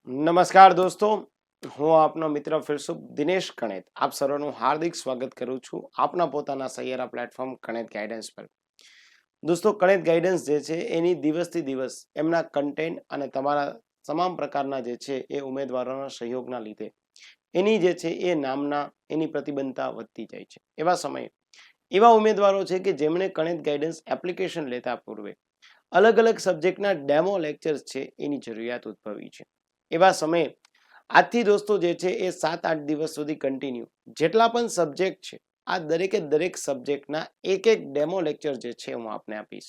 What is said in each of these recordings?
નમસ્કાર દોસ્તો, હું આપનો મિત્ર ફિલસુફ દિનેશ કણેત આપ સર્વનું હાર્દિક સ્વાગત કરું છું આપના પોતાના સૈયારા પ્લેટફોર્મ કણેત ગાઈડન્સ પર. દોસ્તો, કણેત ગાઈડન્સ જે છે એની દિવસથી દિવસ એમના કન્ટેન્ટ અને તમારા તમામ પ્રકારના જે છે એ ઉમેદવારોના સહયોગના લીધે એની જે છે એ નામના એની પ્રતિબદ્ધતા વધતી જાય છે. એવા સમયે એવા ઉમેદવારો છે કે જેમણે કણેત ગાઈડન્સ એપ્લિકેશન લેતા પૂર્વે અલગ અલગ સબ્જેક્ટના ડેમો લેક્ચર્સ છે એની જરૂરિયાત ઉદ્ભવી છે. એવા સમયે આજથી દોસ્તો જે છે એ 7-8 દિવસ સુધી કન્ટિન્યુ જેટલા પણ સબ્જેક્ટ છે આ દરેકે દરેક સબ્જેક્ટના એક ડેમો લેક્ચર જે છે હું આપને આપીશ.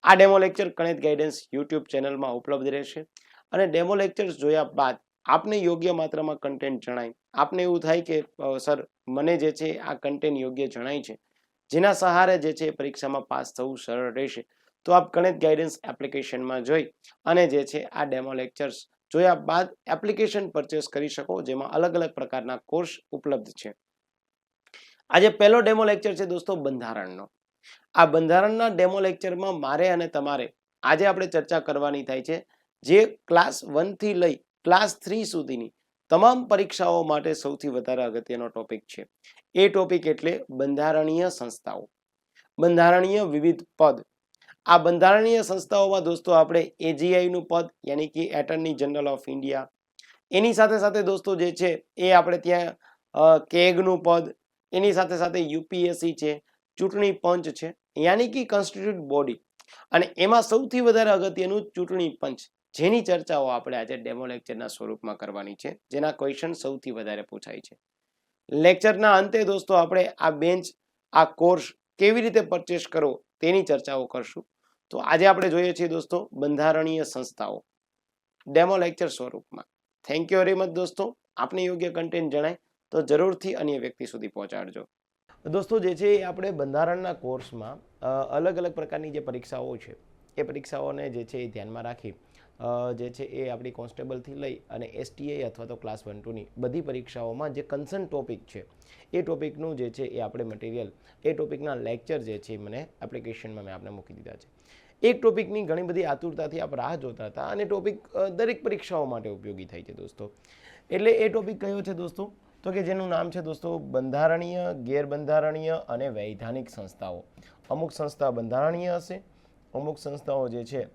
આ demo lecture Kanet guidance YouTube ચેનલમાં ઉપલબ્ધ રહેશે અને ડેમો લેક્ચર્સ જોયા બાદ આપને યોગ્ય માત્રામાં કન્ટેન્ટ જણાય, આપને એવું થાય કે સર મને જે છે આ કન્ટેન્ટ યોગ્ય જણાય છે, જેના સહારે જે છે પરીક્ષામાં પાસ થવું સરળ રહેશે, તો આપ કણેત ગાઈડન્સ એપ્લિકેશનમાં જોઈ અને જે છે આ ડેમો લેક્ચર્સ જોયા બાદ એપ્લિકેશન પરચેસ કરી શકો, જેમાં અલગ અલગ પ્રકારના કોર્સ ઉપલબ્ધ છે. આજે પહેલો ડેમો લેક્ચર છે દોસ્તો બંધારણનો. આ બંધારણના ડેમો લેક્ચરમાં મારે અને તમારે આજે આપણે ચર્ચા કરવાની થાય છે જે ક્લાસ 1 થી લઈ ક્લાસ 3 સુધીની તમામ પરીક્ષાઓ માટે સૌથી વધારે અગત્યનો ટોપિક છે. એ ટોપિક એટલે બંધારણીય સંસ્થાઓ, બંધારણીય વિવિધ પદ. આ બંધારણીય સંસ્થાઓમાં દોસ્તો આપણે એજીઆઈ નું પદ યાની કે એટર્ની જનરલ ઓફ ઇન્ડિયા, એની સાથે સાથે દોસ્તો જે છે એ આપણે ત્યાં કેગ નું પદ, એની સાથે સાથે યુપીએસસી છે, ચૂંટણી પંચ છે યાની કે કોન્સ્ટિટ્યુટ બોડી, અને એમાં સૌથી વધારે અગત્યનું ચૂંટણી પંચ, જેની ચર્ચાઓ આપણે આજે ડેમો લેક્ચરના સ્વરૂપમાં કરવાની છે, જેના ક્વેશ્ચન સૌથી વધારે પૂછાય છે. લેક્ચરના અંતે દોસ્તો આપણે આ બેન્ચ, આ કોર્સ કેવી રીતે પરચેસ કરવો તેની ચર્ચાઓ કરશું. તો આજે આપણે જોઈએ છીએ દોસ્તો બંધારણીય સંસ્થાઓ ડેમો લેક્ચર સ્વરૂપમાં. થેન્ક યુ વેરી મચ દોસ્તો. આપને યોગ્ય કન્ટેન્ટ જણાય તો જરૂરથી અન્ય વ્યક્તિ સુધી પહોંચાડજો. દોસ્તો જે છે એ આપણે બંધારણના કોર્સમાં અલગ અલગ પ્રકારની જે પરીક્ષાઓ છે એ પરીક્ષાઓને જે છે એ ધ્યાનમાં રાખી જે છે એ આપણી કોન્સ્ટેબલથી લઈ અને એસટીએ અથવા તો ક્લાસ 1-2ની બધી પરીક્ષાઓમાં જે કન્સર્ન ટોપિક છે એ ટોપિકનું જે છે એ આપણે મટીરિયલ, એ ટોપિકના લેક્ચર જે છે મને એપ્લિકેશનમાં મેં આપણે મૂકી દીધા છે. એક ટોપિકની ઘણી બધી આતુરતાથી આપ રાહ જોતા હતા અને ટોપિક દરેક પરીક્ષાઓ માટે ઉપયોગી થાય છે દોસ્તો. એટલે એ ટોપિક કયો છે દોસ્તો? તો કે જેનું નામ છે દોસ્તો બંધારણીય, ગેરબંધારણીય અને વૈધાનિક સંસ્થાઓ. અમુક સંસ્થા બંધારણીય હશે, અમુક સંસ્થાઓ જે છે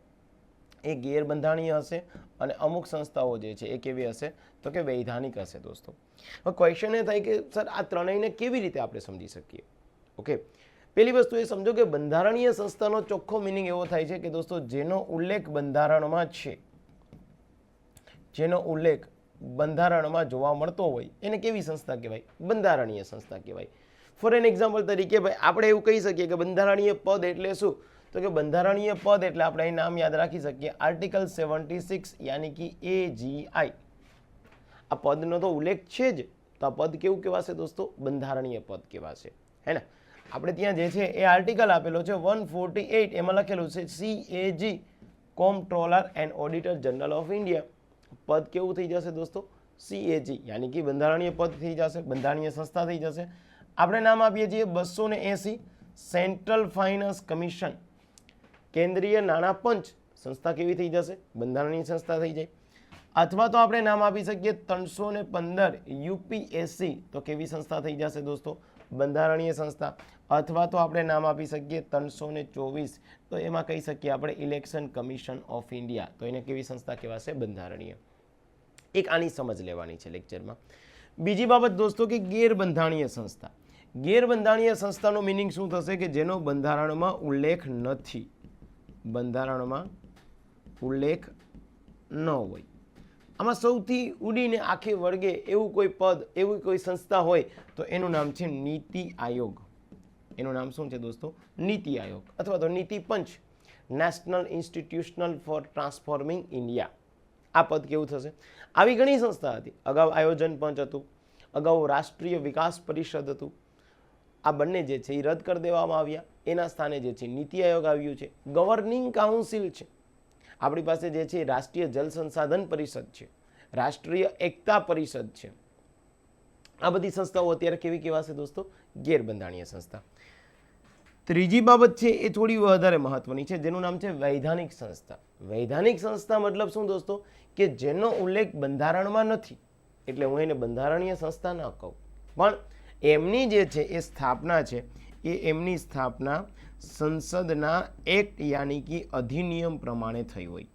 એ ગેરબંધારણીય હશે અને અમુક સંસ્થાઓ જે છે એ કેવી હશે તો કે વૈધાનિક હશે દોસ્તો. હવે ક્વેશ્ચન એ થાય કે સર આ ત્રણેયને કેવી રીતે આપણે સમજી શકીએ? ઓકે, પહેલી વસ્તુ એ સમજો કે બંધારણીય સંસ્થાનો ચોખ્ખો મિનિંગ એવો થાય છે કે દોસ્તો જેનો ઉલ્લેખ બંધારણમાં છે, જેનો ઉલ્લેખ બંધારણમાં જોવા મળતો હોય એને કેવી સંસ્થા કહેવાય? બંધારણીય સંસ્થા કહેવાય. ફોર એન એક્ઝામ્પલ તરીકે ભાઈ આપણે એવું કહી શકીએ કે બંધારણીય પદ એટલે શું? તો કે બંધારણીય પદ એટલે આપણે અહીં નામ યાદ રાખી શકીએ આર્ટિકલ 76 યાની કે એજીઆઈ. આ પદનો તો ઉલ્લેખ છે જ, તો આ પદ કેવું કહેવાશે દોસ્તો? બંધારણીય પદ કહેવાશે, હે ને? આપણે ત્યાં જે છે એ આર્ટિકલ આપેલો છે 148, એમાં લખેલું છે CAG, કોમ્પ્ટ્રોલર and auditor general of India. પદ કેવું થઈ જશે દોસ્તો? CAG યાની કે બંધારણીય પદ થઈ જશે, બંધારણીય સંસ્થા થઈ જશે. આપણે નામ આપીએ છીએ 280 સેન્ટ્રલ ફાઇનાન્સ કમિશન, કેન્દ્રીય નાણાં પંચ. સંસ્થા કેવી થઈ જશે? બંધારણીય સંસ્થા થઈ જાય. અથવા તો આપણે નામ આપી શકીએ 315 યુપીએસસી, તો કેવી સંસ્થા થઈ જશે દોસ્તો? બંધારણીય સંસ્થા. અથવા તો આપણે નામ આપી શકીએ 324, તો એમાં કહી શકીએ આપણે ઇલેક્શન કમિશન ઓફ ઇન્ડિયા, તો એને કેવી સંસ્થા કહેવાશે? બંધારણીય. એક આની સમજ લેવાની છે લેક્ચરમાં. બીજી બાબત દોસ્તો કે ગેરબંધારણીય સંસ્થા. ગેરબંધારણીય સંસ્થાનો મિનિંગ શું થશે? કે જેનો બંધારણમાં ઉલ્લેખ નથી, બંધારણમાં ઉલ્લેખ ન હોય. આમાં સૌથી ઉડીને આખે વળગે એવું કોઈ પદ, એવી કોઈ સંસ્થા હોય તો એનું નામ છે નીતિ આયોગ. એનું નામ શું છે દોસ્તો? નીતિ આયોગ અથવા તો નીતિ પંચ, national institution for transforming India. આ પદ કેવું થશે? આવી ઘણી સંસ્થા હતી. અગાઉ આયોજન પંચ હતું, અગાઉ રાષ્ટ્રીય વિકાસ પરિષદ હતું. આ બંને જે છે એ રદ કરી દેવામાં આવ્યા. એના સ્થાને જે છે નીતિ આયોગ આવ્યું છે. ગવર્નિંગ કાઉન્સિલ છે. આપણી પાસે જે છે રાષ્ટ્રીય જલ સંસાધન પરિષદ છે, રાષ્ટ્રીય એકતા પરિષદ છે. આ બધી સંસ્થાઓ અત્યારે કેવી કહેવાશે દોસ્તો? ગેરબંધારણીય સંસ્થા. ત્રીજી બાબત છે એ થોડી વધારે મહત્વની છે, જેનું નામ છે વૈધાનિક સંસ્થા. વૈધાનિક સંસ્થા મતલબ શું દોસ્તો, કે જેનો ઉલ્લેખ બંધારણમાં નથી, એટલે હું એને બંધારણીય સંસ્થા ન કહું, પણ એમની જે છે એ સ્થાપના છે એ એમની સ્થાપના સંસદના એક્ટ યાની કે અધિનિયમ પ્રમાણે થઈ હોય.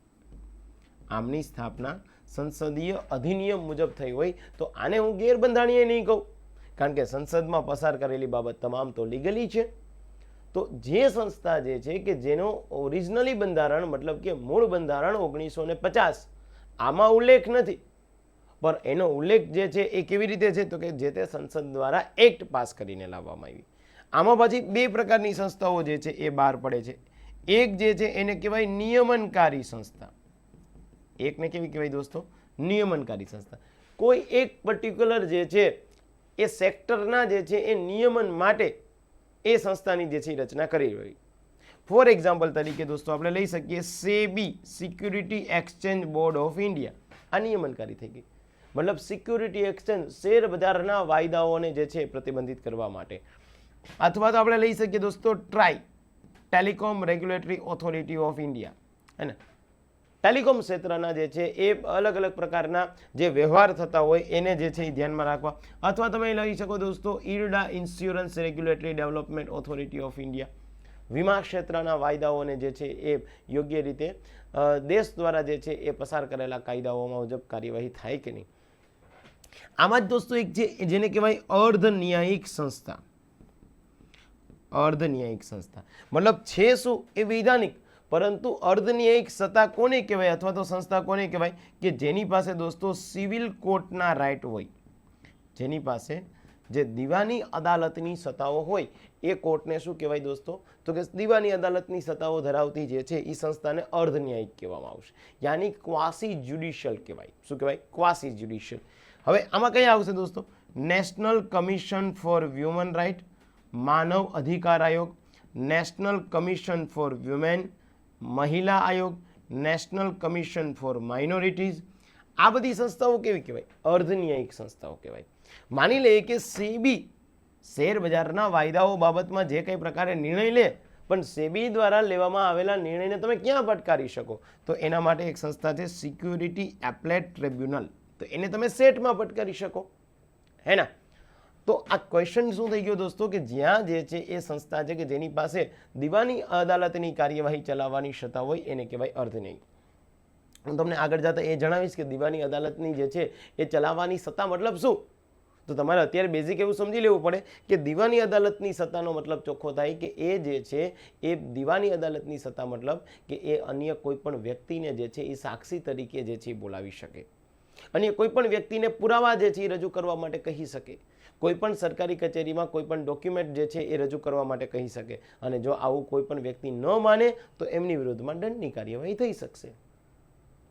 આમની સ્થાપના સંસદીય અધિનિયમ મુજબ થઈ હોય તો આને હું ગેરબંધારણીય નહીં કહું, કારણ કે સંસદમાં પસાર કરેલી બાબત તમામ તો લીગલી છે. તો જે સંસ્થા જે છે કે જેનો ઓરિજિનલી બંધારણ મતલબ કે મૂળ બંધારણ 1950 આમાં ઉલ્લેખ નથી, પણ એનો ઉલ્લેખ જે છે એ કેવી રીતે છે, તો કે જે તે સંસદ દ્વારા એક્ટ પાસ કરીને લાવવામાં આવી. આમાં પછી બે પ્રકારની સંસ્થાઓ જે છે એ બહાર પડે છે. એક જે છે એને કહેવાય નિયમનકારી સંસ્થા. એકને કેવી કહેવાય દોસ્તો, નિયમનકારી સંસ્થા. કોઈ એક પર્ટિક્યુલર જે છે એ સેક્ટરના જે છે એ નિયમન માટે એ સંસ્થાની જે છે રચના કરી રહી. ફોર એક્ઝામ્પલ તરીકે દોસ્તો આપણે લઈ શકીએ SEBI, security exchange board of India. આ નિયમનકારી થઈ ગઈ, મતલબ સિક્યુરિટી એક્સચેન્જ શેર બજારના વાયદાઓને જે છે પ્રતિબંધિત કરવા માટે. અથવા તો આપણે લઈ શકીએ દોસ્તો try, telecom regulatory authority of India, હે ને. ટેલિકોમ ક્ષેત્રના જે છે એ અલગ અલગ પ્રકારના જે વ્યવહાર થતા હોય એને જે છે એ ધ્યાનમાં રાખવા. અથવા તમે લઈ શકો દોસ્તો IRDA, insurance regulatory development authority of India. વીમા ક્ષેત્રના વાયદાઓને જે છે એ યોગ્ય રીતે દેશ દ્વારા જે છે એ પસાર કરેલા કાયદાઓમાં મુજબ કાર્યવાહી થાય કે નહીં. આમાં જ દોસ્તો એક છે જેને કહેવાય અર્ધ ન્યાયિક સંસ્થા. અર્ધ ન્યાયિક સંસ્થા મતલબ છે શું, એ વૈધાનિક, પરંતુ અર્ધન્યાયિક સત્તા કોને કહેવાય અથવા તો સંસ્થા કોને કહેવાય, કે જેની પાસે દોસ્તો સિવિલ કોર્ટના રાઇટ હોય, જેની પાસે જે દીવાની અદાલતની સત્તાઓ હોય એ કોર્ટને શું કહેવાય દોસ્તો, તો કે દીવાની અદાલતની સત્તાઓ ધરાવતી જે છે એ સંસ્થાને અર્ધન્યાયિક કહેવામાં આવશે, યાની ક્વાસી જ્યુડિશિયલ કહેવાય. શું કહેવાય? Quasi judicial. હવે આમાં કઈ આવશે દોસ્તો? National commission for human right, માનવ અધિકાર આયોગ, નેશનલ કમિશન ફોર વુમેન, મહિલા આયોગ, નેશનલ કમિશન ફોર માઇનોરિટીઝ. આ બધી સંસ્થાઓ કેવી કહેવાય? અર્ધન્યાયિક સંસ્થાઓ કહેવાય. માની લઈએ કે સેબી શેર બજારના વાયદાઓ બાબતમાં જે કંઈ પ્રકારે નિર્ણય લે, પણ સેબી દ્વારા લેવામાં આવેલા નિર્ણયને તમે ક્યાં ફટકારી શકો? તો એના માટે એક સંસ્થા છે સિક્યુરિટી એપલેટ ટ્રિબ્યુનલ. તો એને તમે સેટમાં ફટકારી શકો, હે ના? તો આ ક્વેશ્ચન શું થઈ ગયો દોસ્તો, કે જ્યાં જે છે એ સંસ્થા છે કે જેની પાસે દીવાની અદાલતની કાર્યવાહી ચલાવવાની સત્તા હોય એને કહેવાય અર્ધન્યાયિક. હું તમને આગળ જતા એ જણાવીશ કે દીવાની અદાલતની જે છે એ ચલાવવાની સત્તા મતલબ શું. તો તમારે અત્યારે બેઝિક એવું સમજી લેવું પડે કે દીવાની અદાલતની સત્તાનો મતલબ ચોખ્ખો થાય કે એ જે છે એ દીવાની અદાલતની સત્તા મતલબ કે એ અન્ય કોઈ પણ વ્યક્તિને જે છે એ સાક્ષી તરીકે જે છે એ બોલાવી શકે, અને કોઈ પણ વ્યક્તિને પુરાવા જે છે એ રજૂ કરવા માટે કહી શકે, કોઈ પણ સરકારી કચેરીમાં કોઈ પણ ડોક્યુમેન્ટ જે છે એ રજૂ કરવા માટે કહી શકે, અને જો આવું કોઈ પણ વ્યક્તિ ન માને તો એમની વિરુદ્ધમાં દંડની કાર્યવાહી થઈ શકશે.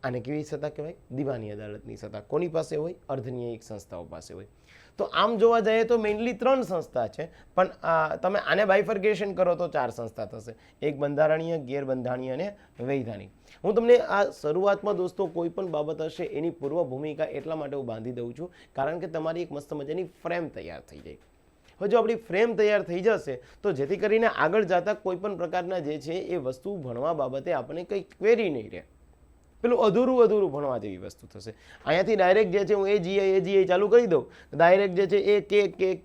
આને કેવી સત્તા કહેવાય? દીવાની અદાલતની સત્તા. કોની પાસે હોય? અર્ધન્યાયિક સંસ્થાઓ પાસે હોય. તો આમ જોવા જઈએ તો મેઇનલી 3 સંસ્થા છે, પણ તમે આને બાયફર્ગેશન કરો તો 4 સંસ્થા થશે. એક બંધારણીય, ગેરબંધારણીય અને વૈધાનિક. હું તમને આ શરૂઆતમાં દોસ્તો કોઈ પણ બાબત હશે એની પૂર્વ ભૂમિકા એટલા માટે હું બાંધી દઉં છું કારણ કે તમારી એક મસ્ત મજાની ફ્રેમ તૈયાર થઈ જાય. હવે જો આપણી ફ્રેમ તૈયાર થઈ જશે તો જેથી કરીને આગળ જતા કોઈ પણ પ્રકારના જે છે એ વસ્તુ ભણવા બાબતે આપણને કંઈ ક્વેરી નહીં રહે, પેલું અધૂરું ભણવા જેવી વસ્તુ થશે. અહીંયાથી ડાયરેક્ટ જે છે હું એજીઆઈ ચાલુ કરી દઉં, ડાયરેક્ટ જે છે એ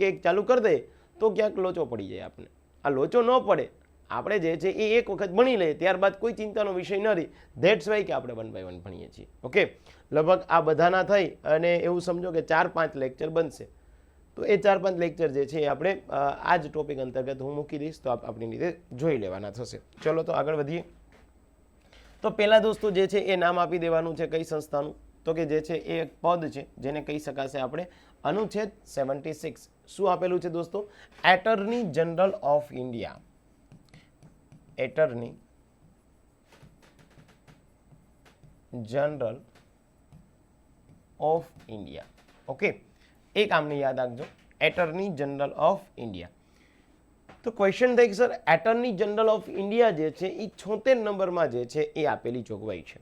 કેક ચાલુ કરી દે તો ક્યાંક લોચો પડી જાય આપણને. આ લોચો ન પડે, આપણે જે છે એ એક વખત ભણી લઈએ ત્યારબાદ કોઈ ચિંતાનો વિષય ન રહી. ધેટ્સ વાય કે આપણે 1 by 1 ભણીએ છીએ. ઓકે, લગભગ આ બધાના થઈ અને એવું સમજો કે 4-5 લેક્ચર બનશે. તો એ 4-5 લેક્ચર જે છે એ આપણે આ જ ટોપિક અંતર્ગત હું મૂકી દઈશ, તો આપણી રીતે જોઈ લેવાના થશે. ચલો તો આગળ વધીએ. તો પહેલા દોસ્તો જે છે એ નામ આપી દેવાનું છે કઈ સંસ્થાનું, તો કે જે છે એ એક પદ છે જેને કહી શકાશે આપણે અનુચ્છેદ 76. શું આપેલું છે દોસ્તો? Attorney general of India. Attorney general of India. Okay, એક આમને યાદ રાખજો, એટર્ની જનરલ ઓફ ઇન્ડિયા. તો ક્વેશ્ચન થાય કે sir attorney general of India જે છે એ 76 નંબરમાં જે છે એ આપેલી જોગવાઈ છે.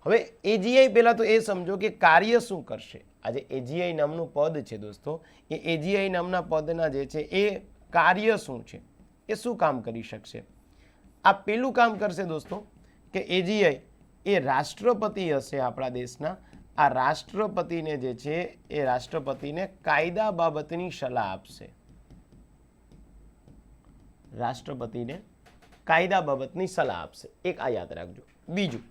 હવે એજીઆઈ પહેલા તો એ સમજો કે કાર્ય શું કરશે. આજે એજીઆઈ નામનું પદ છે દોસ્તો, એ એજીઆઈ નામના પદના જે છે એ કાર્ય શું છે એ શું કામ કરી શકશે? આ પેલું કામ કરશે દોસ્તો કે એજીઆઈ એ રાષ્ટ્રપતિ હશે આપણા દેશના. આ રાષ્ટ્રપતિને જે છે એ રાષ્ટ્રપતિને કાયદા બાબતની સલાહ આપશે. રાષ્ટ્રપતિને કાયદા બાબતની સલાહ આપશે. એક આ યાદ રાખજો. બીજું,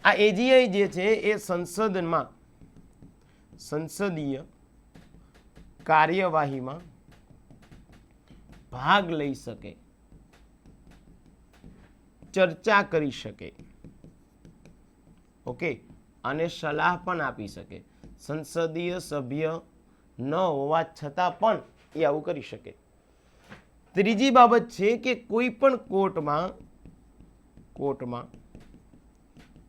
આ એજીઆઈ જે છે એ સંસદમાં સંસદીય કાર્યવાહીમાં ભાગ લઈ શકે, ચર્ચા કરી શકે, ઓકે, અને સલાહ પણ આપી શકે. સંસદીય સભ્ય ન હોવા છતાં પણ એ આવું કરી શકે. ત્રીજી બાબત છે કે કોઈ પણ કોર્ટમાં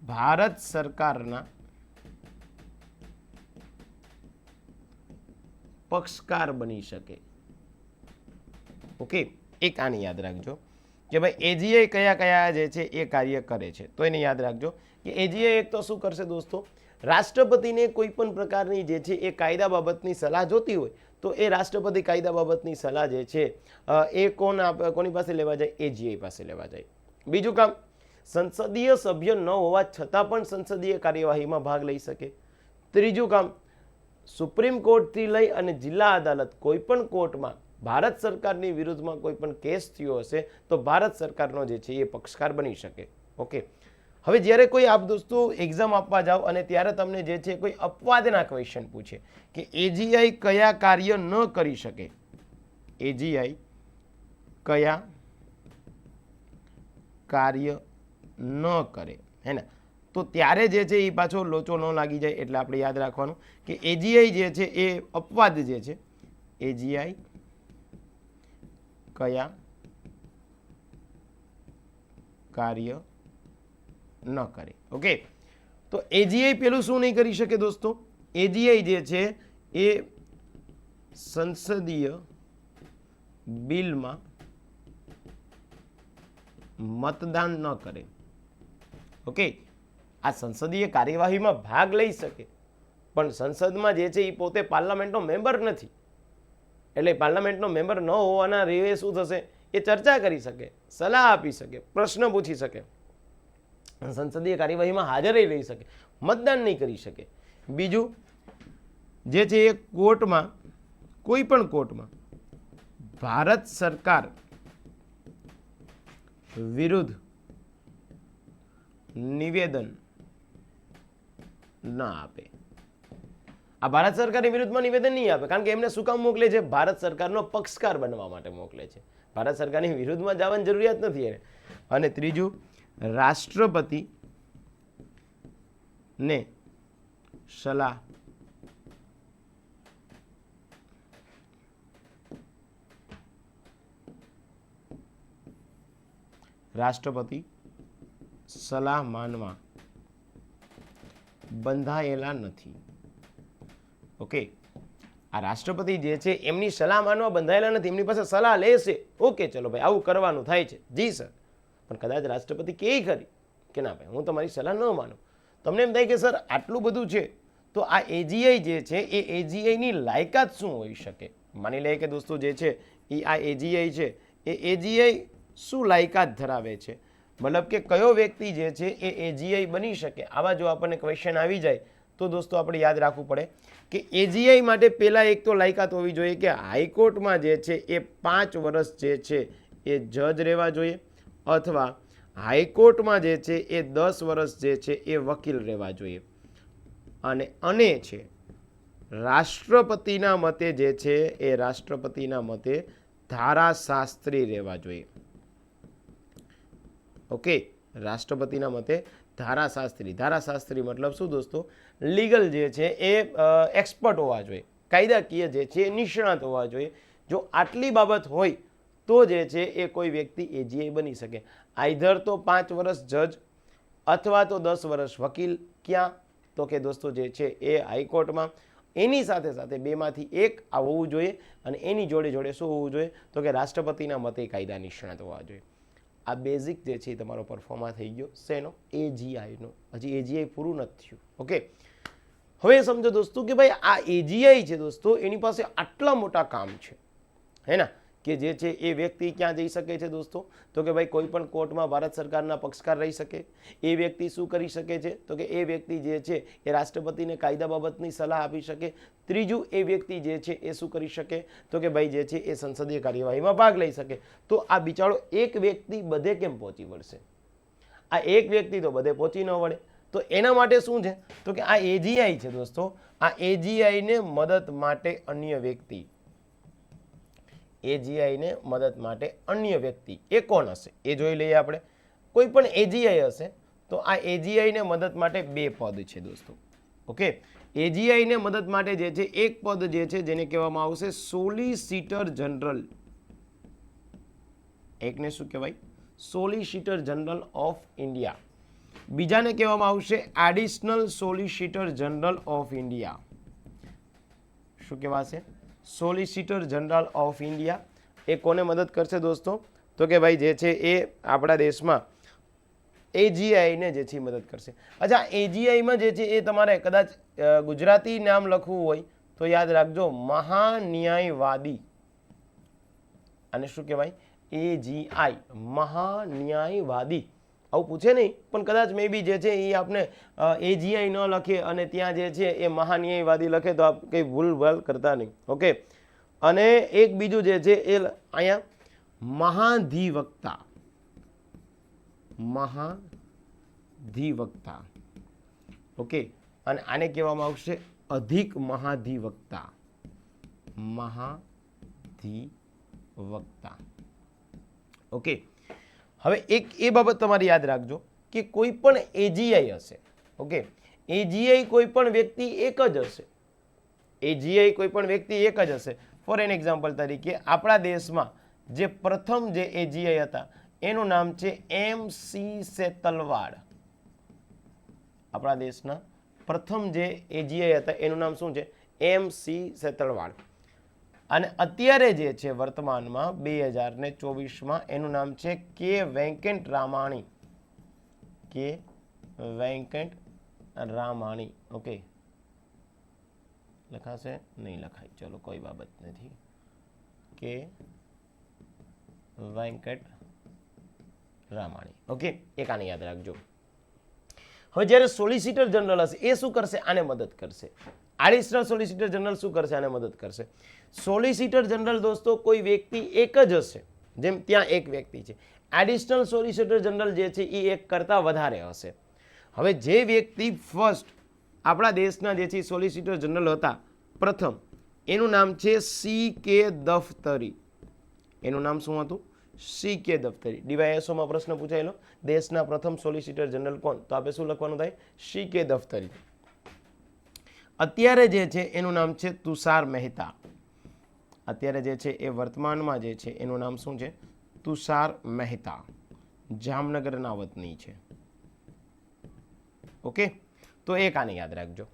ભારત સરકારના પક્ષકાર બની શકે. ઓકે, એક આને યાદ રાખજો કે ભાઈ એજીઆઈ કયા કયા જે છે એ કાર્ય કરે છે. તો એને યાદ રાખજો કે એજીઆઈ એક તો શું કરશે દોસ્તો, રાષ્ટ્રપતિને કોઈ પણ પ્રકારની જે છે એ કાયદા બાબતની સલાહ જોતી હોય તો એ રાષ્ટ્રપતિ કાયદા બાબતની સલાહ જે છે એ કોની પાસે લેવા જાય? એજીઆઈ પાસે લેવા જાય. બીજું કામ, સંસદીય સભ્ય ન હોવા છતાં પણ સંસદીય કાર્યવાહીમાં ભાગ લઈ શકે. ત્રીજું કામ, સુપ્રીમ કોર્ટથી લઈ અને જિલ્લા અદાલત કોઈ પણ કોર્ટમાં ભારત સરકારની વિરુદ્ધમાં કોઈ પણ કેસ થયો હશે તો ભારત સરકારનો જે છે એ પક્ષકાર બની શકે. ઓકે, હવે જ્યારે કોઈ આપ દોસ્તો એક્ઝામ આપવા જાઓ અને ત્યારે તમને જે છે કોઈ અપવાદના ક્વેશ્ચન પૂછે કે એજીઆઈ કયા કાર્ય ન કરી શકે, એજીઆઈ કયા કાર્ય ન કરે, હે ને, તો ત્યારે જે છે એ પાછો લોચો ન લાગી જાય. એટલે આપણે યાદ રાખવાનું કે એજીઆઈ જે છે એ અપવાદ જે છે, એજીઆઈ કયા કાર્ય ન કરે. ઓકે, તો એજીઆઈ પેલું શું નહીં કરી શકે દોસ્તો? એજીઆઈ જે છે એ સંસદીય બિલમાં મતદાન ન કરે. ઓકે, આ સંસદીય કાર્યવાહીમાં ભાગ લઈ શકે પણ સંસદમાં જે છે એ પોતે પાર્લામેન્ટનો મેમ્બર નથી. એટલે પાર્લામેન્ટનો મેમ્બર ન હોવાના રેવે શું થશે? એ ચર્ચા કરી શકે, સલાહ આપી શકે, પ્રશ્ન પૂછી શકે, સંસદીય કાર્યવાહીમાં હાજર રહી શકે, મતદાન નહીં કરી શકે. બીજું જે છે એ કોર્ટમાં, કોઈ પણ કોર્ટમાં ભારત સરકાર વિરુદ્ધ નિવેદન ના આપે. આ ભારત સરકારની વિરુદ્ધમાં નિવેદન નહીં આપે કારણ કે એમને શું કામ મોકલે છે? ભારત સરકારનો પક્ષકાર બનવા માટે મોકલે છે. ભારત સરકારની વિરુદ્ધમાં જવાની જરૂરિયાત નથી એને. અને ત્રીજું, રાષ્ટ્રપતિ ને સલાહ રાષ્ટ્રપતિ સલાહ માનવા બંધાયેલા નથી. ઓકે, આ રાષ્ટ્રપતિ જે છે એમની સલાહ માનવા બંધાયેલા નથી, એમની પાસે સલાહ લેશે. ઓકે, ચલો ભાઈ આવું કરવાનું થાય છે, જી સર, પણ કદાચ રાષ્ટ્રપતિ કહે ખરી કે ના ભાઈ હું તમારી સલાહ ન માનું. તમને એમ થાય કે સર આટલું બધું છે તો આ એજીઆઈ જે છે એ એજીઆઈની લાયકાત શું હોઈ શકે? માની લે કે દોસ્તો જે છે એ આ એજીઆઈ છે એ એજીઆઈ શું લાયકાત ધરાવે છે, મતલબ કે કયો વ્યક્તિ જે છે એ એજીઆઈ બની શકે? આવા જો આપણને ક્વેશ્ચન આવી જાય તો દોસ્તો આપણે યાદ રાખવું પડે કે એજીઆઈ માટે પહેલાં એક તો લાયકાત હોવી જોઈએ કે હાઈકોર્ટમાં જે છે એ 5 વર્ષ જે છે એ જજ રહેવા જોઈએ અથવા હાઈકોર્ટમાં જે છે એ 10 વર્ષ જે છે એ વકીલ રહેવા જોઈએ. અને છે રાષ્ટ્રપતિના મતે જે છે એ રાષ્ટ્રપતિના મતે ધારાશાસ્ત્રી રહેવા જોઈએ. ઓકે, રાષ્ટ્રપતિના મતે ધારાશાસ્ત્રી મતલબ શું દોસ્તો? લીગલ જે છે એ એક્સપર્ટ હોવા જોઈએ, કાયદાકીય જે છે નિષ્ણાત હોવા જોઈએ. જો આટલી બાબત હોય તો જે છે એ કોઈ વ્યક્તિ એજીઆઈ બની શકે. આઈધર તો 5 વર્ષ જજ અથવા તો 10 વર્ષ વકીલ. ક્યાં? તો કે દોસ્તો જે છે એ હાઈકોર્ટમાં. એની સાથે સાથે બેમાંથી એક આ હોવું જોઈએ અને એની જોડે જોડે શું હોવું જોઈએ? તો કે રાષ્ટ્રપતિના મતે કાયદા નિષ્ણાત હોવા જોઈએ. આ બેઝિક જે છે એ તમારો પરફોર્મા થઈ ગયો શેનો? એજીઆઈનો. હજી એજીઆઈ પૂરું નથી થયું. ઓકે, હવે સમજો દોસ્તો કે ભાઈ આ એજીઆઈ છે દોસ્તો એની પાસે આટલા મોટા કામ છે, હે ને, કે જે છે એ વ્યક્તિ ક્યાં જઈ શકે છે દોસ્તો? તો કે ભાઈ કોઈ પણ કોર્ટમાં ભારત સરકારના પક્ષકાર રહી શકે. એ વ્યક્તિ શું કરી શકે છે? તો કે એ વ્યક્તિ જે છે એ રાષ્ટ્રપતિને કાયદા બાબતની સલાહ આપી શકે. ત્રીજું, એ વ્યક્તિ જે છે એ શું કરી શકે? તો કે ભાઈ જે છે એ સંસદીય કાર્યવાહીમાં ભાગ લઈ શકે. તો આ બિચારો એક વ્યક્તિ બધે કેમ પહોંચી વળશે? આ એક વ્યક્તિ તો બધે પહોંચી ન વળે. તો એના માટે શું છે? તો કે આ એજીઆઈ છે દોસ્તો, આ એજીઆઈને મદદ માટે અન્ય વ્યક્તિ, એજીઆઈને મદદ માટે અન્ય વ્યક્તિ એ કોણ હશે એ જોઈ લઈએ આપણે. કોઈ પણ એજીઆઈ હશે તો આ એજીઆઈને મદદ માટે બે પદ છે દોસ્તો. ઓકે, એજીઆઈને મદદ માટે જે છે એક પદ જે છે જેને કહેવામાં આવશે સોલિસિટર જનરલ. એકને શું કહેવાય? Solicitor general of India. બીજાને કહેવામાં આવશે additional solicitor general of India. શું કહેવાશે? Solicitor general of India. એ કોને મદદ કરશે દોસ્તો? તો કે ભાઈ જે છે એ આપણા દેશમાં એજીઆઈને જે છે મદદ કરશે. અચ્છા, એજીઆઈમાં જે છે એ તમારે કદાચ ગુજરાતી નામ લખવું હોય તો યાદ રાખજો, મહાન્યાયવાદી. અને શું કહેવાય? એજીઆઈ, મહાન્યાયવાદી. આવું પૂછે નહીં, પણ કદાચ મે બી જે છે એ આપણે એજીઆઈ ન લખે અને ત્યાં જે છે એ મહાન્યાયવાદી લખે તો આપ કંઈ ભૂલ કરતા નહીં. ઓકે, અને એક બીજું જે છે એ અહીંયા મહાધિવક્તા. મહાધિવક્તા. ઓકે, અને આને કહેવામાં આવશે અધિક મહાધિવક્તા. મહાધિવક્તા. ઓકે, હવે એક એ બાબત તમારી યાદ રાખજો કે કોઈ પણ એજીઆઈ હશે. ઓકે, એજીઆઈ કોઈ પણ વ્યક્તિ એક જ હશે. એજીઆઈ કોઈ પણ વ્યક્તિ એક જ હશે. ફોર એન એક્ઝામ્પલ તરીકે આપણા દેશમાં જે પ્રથમ જે એજીઆઈ હતા એનું નામ છે MC સેતલવાડ. આપણા દેશના પ્રથમ જે એજીઆઈ હતા એનું નામ શું છે? MC સેતલવાડ. અને અત્યારે જે છે વર્તમાનમાં 2024માં એનું નામ છે કે વેંકટ રામાણી. કે વેંકટ રામાણી. ઓકે, લખાશે? નહીં લખાય, ચલો કોઈ બાબત નથી. કે વેંકટ રામાણી. ઓકે, એક આને યાદ રાખજો. હવે જ્યારે સોલિસિટર જનરલ હશે એ શું કરશે? આને મદદ કરશે. એડિશનલ સોલિસિટર જનરલ શું કરશે? આને મદદ કરશે. સોલિસિટર જનરલ દોસ્તો કોઈ વ્યક્તિ એક જ હશે, જેમ ત્યાં એક વ્યક્તિ છે. એડિશનલ સોલિસિટર જનરલ જે છે એ એક કરતા વધારે હશે. હવે જે વ્યક્તિ ફર્સ્ટ આપણા દેશના જે છે સોલિસિટર જનરલ હતા પ્રથમ, એનું નામ છે CK દફતરી. એનું નામ શું હતું? CK દફતરી. ડીવાયએસઓમાં પ્રશ્ન પૂછાયેલો, દેશના પ્રથમ સોલિસિટર જનરલ કોણ? તો આપણે શું લખવાનું થાય? CK દફતરી. અત્યારે જે છે એનું નામ છે તુષાર મહેતા. અત્યારે જે છે એ વર્તમાનમાં જે છે એનું નામ શું છે? તુષાર મહેતા. જામનગરના વતની છે. ઓકે, તો એક આને યાદ રાખજો.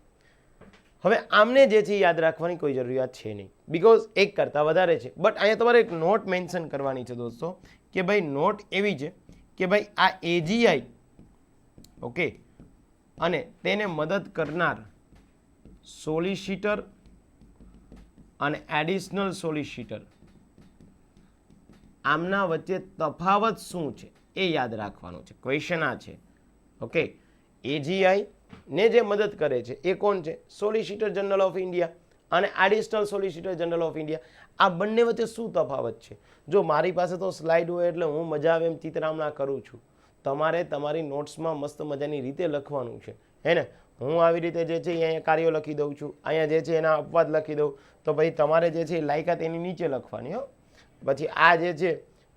હવે આમને જે છે યાદ રાખવાની કોઈ જરૂરિયાત છે નહીં, બીકોઝ એક કરતાં વધારે છે. બટ અહીંયા તમારે એક નોટ મેન્શન કરવાની છે દોસ્તો કે ભાઈ નોટ એવી છે કે ભાઈ આ એજીઆઈ, ઓકે, અને તેને મદદ કરનાર સોલિસિટર અને એડિશનલ સોલિસિટર, આમના વચ્ચે તફાવત શું છે એ યાદ રાખવાનું છે. ક્વેશ્ચન આ છે. ઓકે, એજીઆઈ ને જે મદદ કરે છે એ કોણ છે? સોલિસિટર જનરલ ઓફ ઇન્ડિયા અને additional solicitor general of India. આ બંને વચ્ચે શું તફાવત છે? જો મારી પાસે તો સ્લાઇડ હોય એટલે હું મજા આવે એમ ચિત્રામણા કરું છું. તમારે તમારી નોટ્સમાં મસ્ત મજાની રીતે લખવાનું છે, હે ને? હું આવી રીતે જે છે અહીંયા કાર્યો લખી દઉં છું, અહીંયા જે છે એના અપવાદ લખી દઉં. તો ભાઈ તમારે જે છે લાયકાત એની નીચે લખવાની. હો, પછી આ જે છે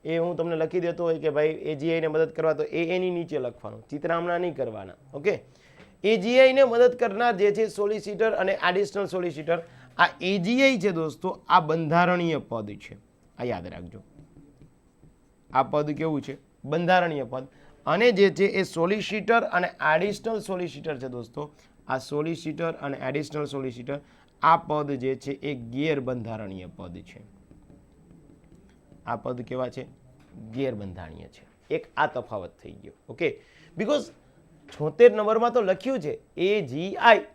એ હું તમને લખી દેતો હોય કે ભાઈ એજીઆઈને મદદ કરવા, તો એની નીચે લખવાનું, ચિત્રામણા નહીં કરવાના. ઓકે, એજીઆઈને મદદ કરનાર જે છે સોલિસિટર અને એડિશનલ સોલિસિટર, આ એજીઆઈ છે દોસ્તો, આ બંધારણીય પદ છે. આ યાદ રાખજો, આ પદ કેવું છે? બંધારણીય પદ. અને જે છે એ સોલિસિટર અને એડિશનલ સોલિસિટર છે દોસ્તો, આ સોલિસિટર અને એડિશનલ સોલિસિટર, આ પદ જે છે એ ગેરબંધારણીય પદ છે. આ પદ કેવા છે? ગેરબંધારણીય છે. એક આ તફાવત થઈ ગયો. ઓકે, બીકોઝ 76 નંબરમાં તો લખ્યું છે AGI,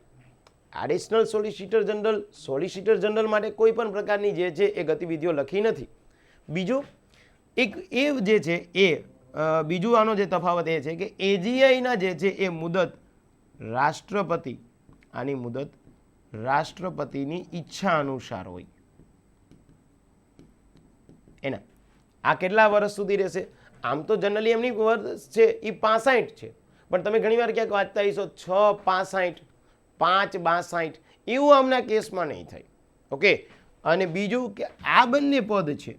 additional solicitor general. Solicitor general માટે કોઈ પણ પ્રકારની જે છે એ ગતિવિધિઓ લખી નથી, બીજું એક એ જે છે એ બીજું આનો જે તફાવત એ છે કે એજીઆઈના જે છે એ મુદત રાષ્ટ્રપતિ, આની મુદત રાષ્ટ્રપતિની ઈચ્છા અનુસાર હોય. એના આ કેટલા વર્ષ સુધી રહેશે? આમ તો જનરલી એમની વર્ષ છે એ 65 છે, પણ તમે ઘણીવાર ક્યાંક વાંચતા હશો 6 65 5 62, એવું આમના કેસમાં નહીં થાય. ઓકે, અને બીજું કે આ બંને પદ છે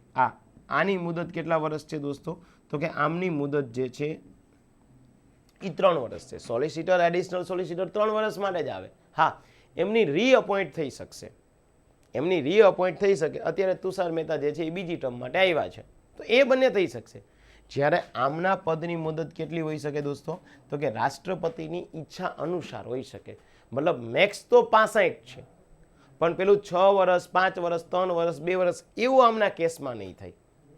આની મુદત કેટલા વર્ષ છે દોસ્તો? તો કે આમની મુદત જે છે એ 3 વર્ષ છે. સોલિસિટર, એડિશનલ સોલિસિટર 3 વર્ષ માટે જ આવે. હા, એમની રીઅપોઇન્ટ થઈ શકશે, એમની રીઅપોઇન્ટ થઈ શકે. અત્યારે તુષાર મહેતા જે છે એ બીજી ટર્મ માટે આવ્યા છે, તો એ બંને થઈ શકશે. જ્યારે આમના પદની મુદત કેટલી હોઈ શકે દોસ્તો? તો કે રાષ્ટ્રપતિની ઈચ્છા અનુસાર હોઈ શકે. મતલબ મેક્સ તો 65 છે, પણ પેલું 6 વર્ષ 5 વર્ષ 3 વર્ષ 2 વર્ષ એવું આમના કેસમાં નહીં થાય.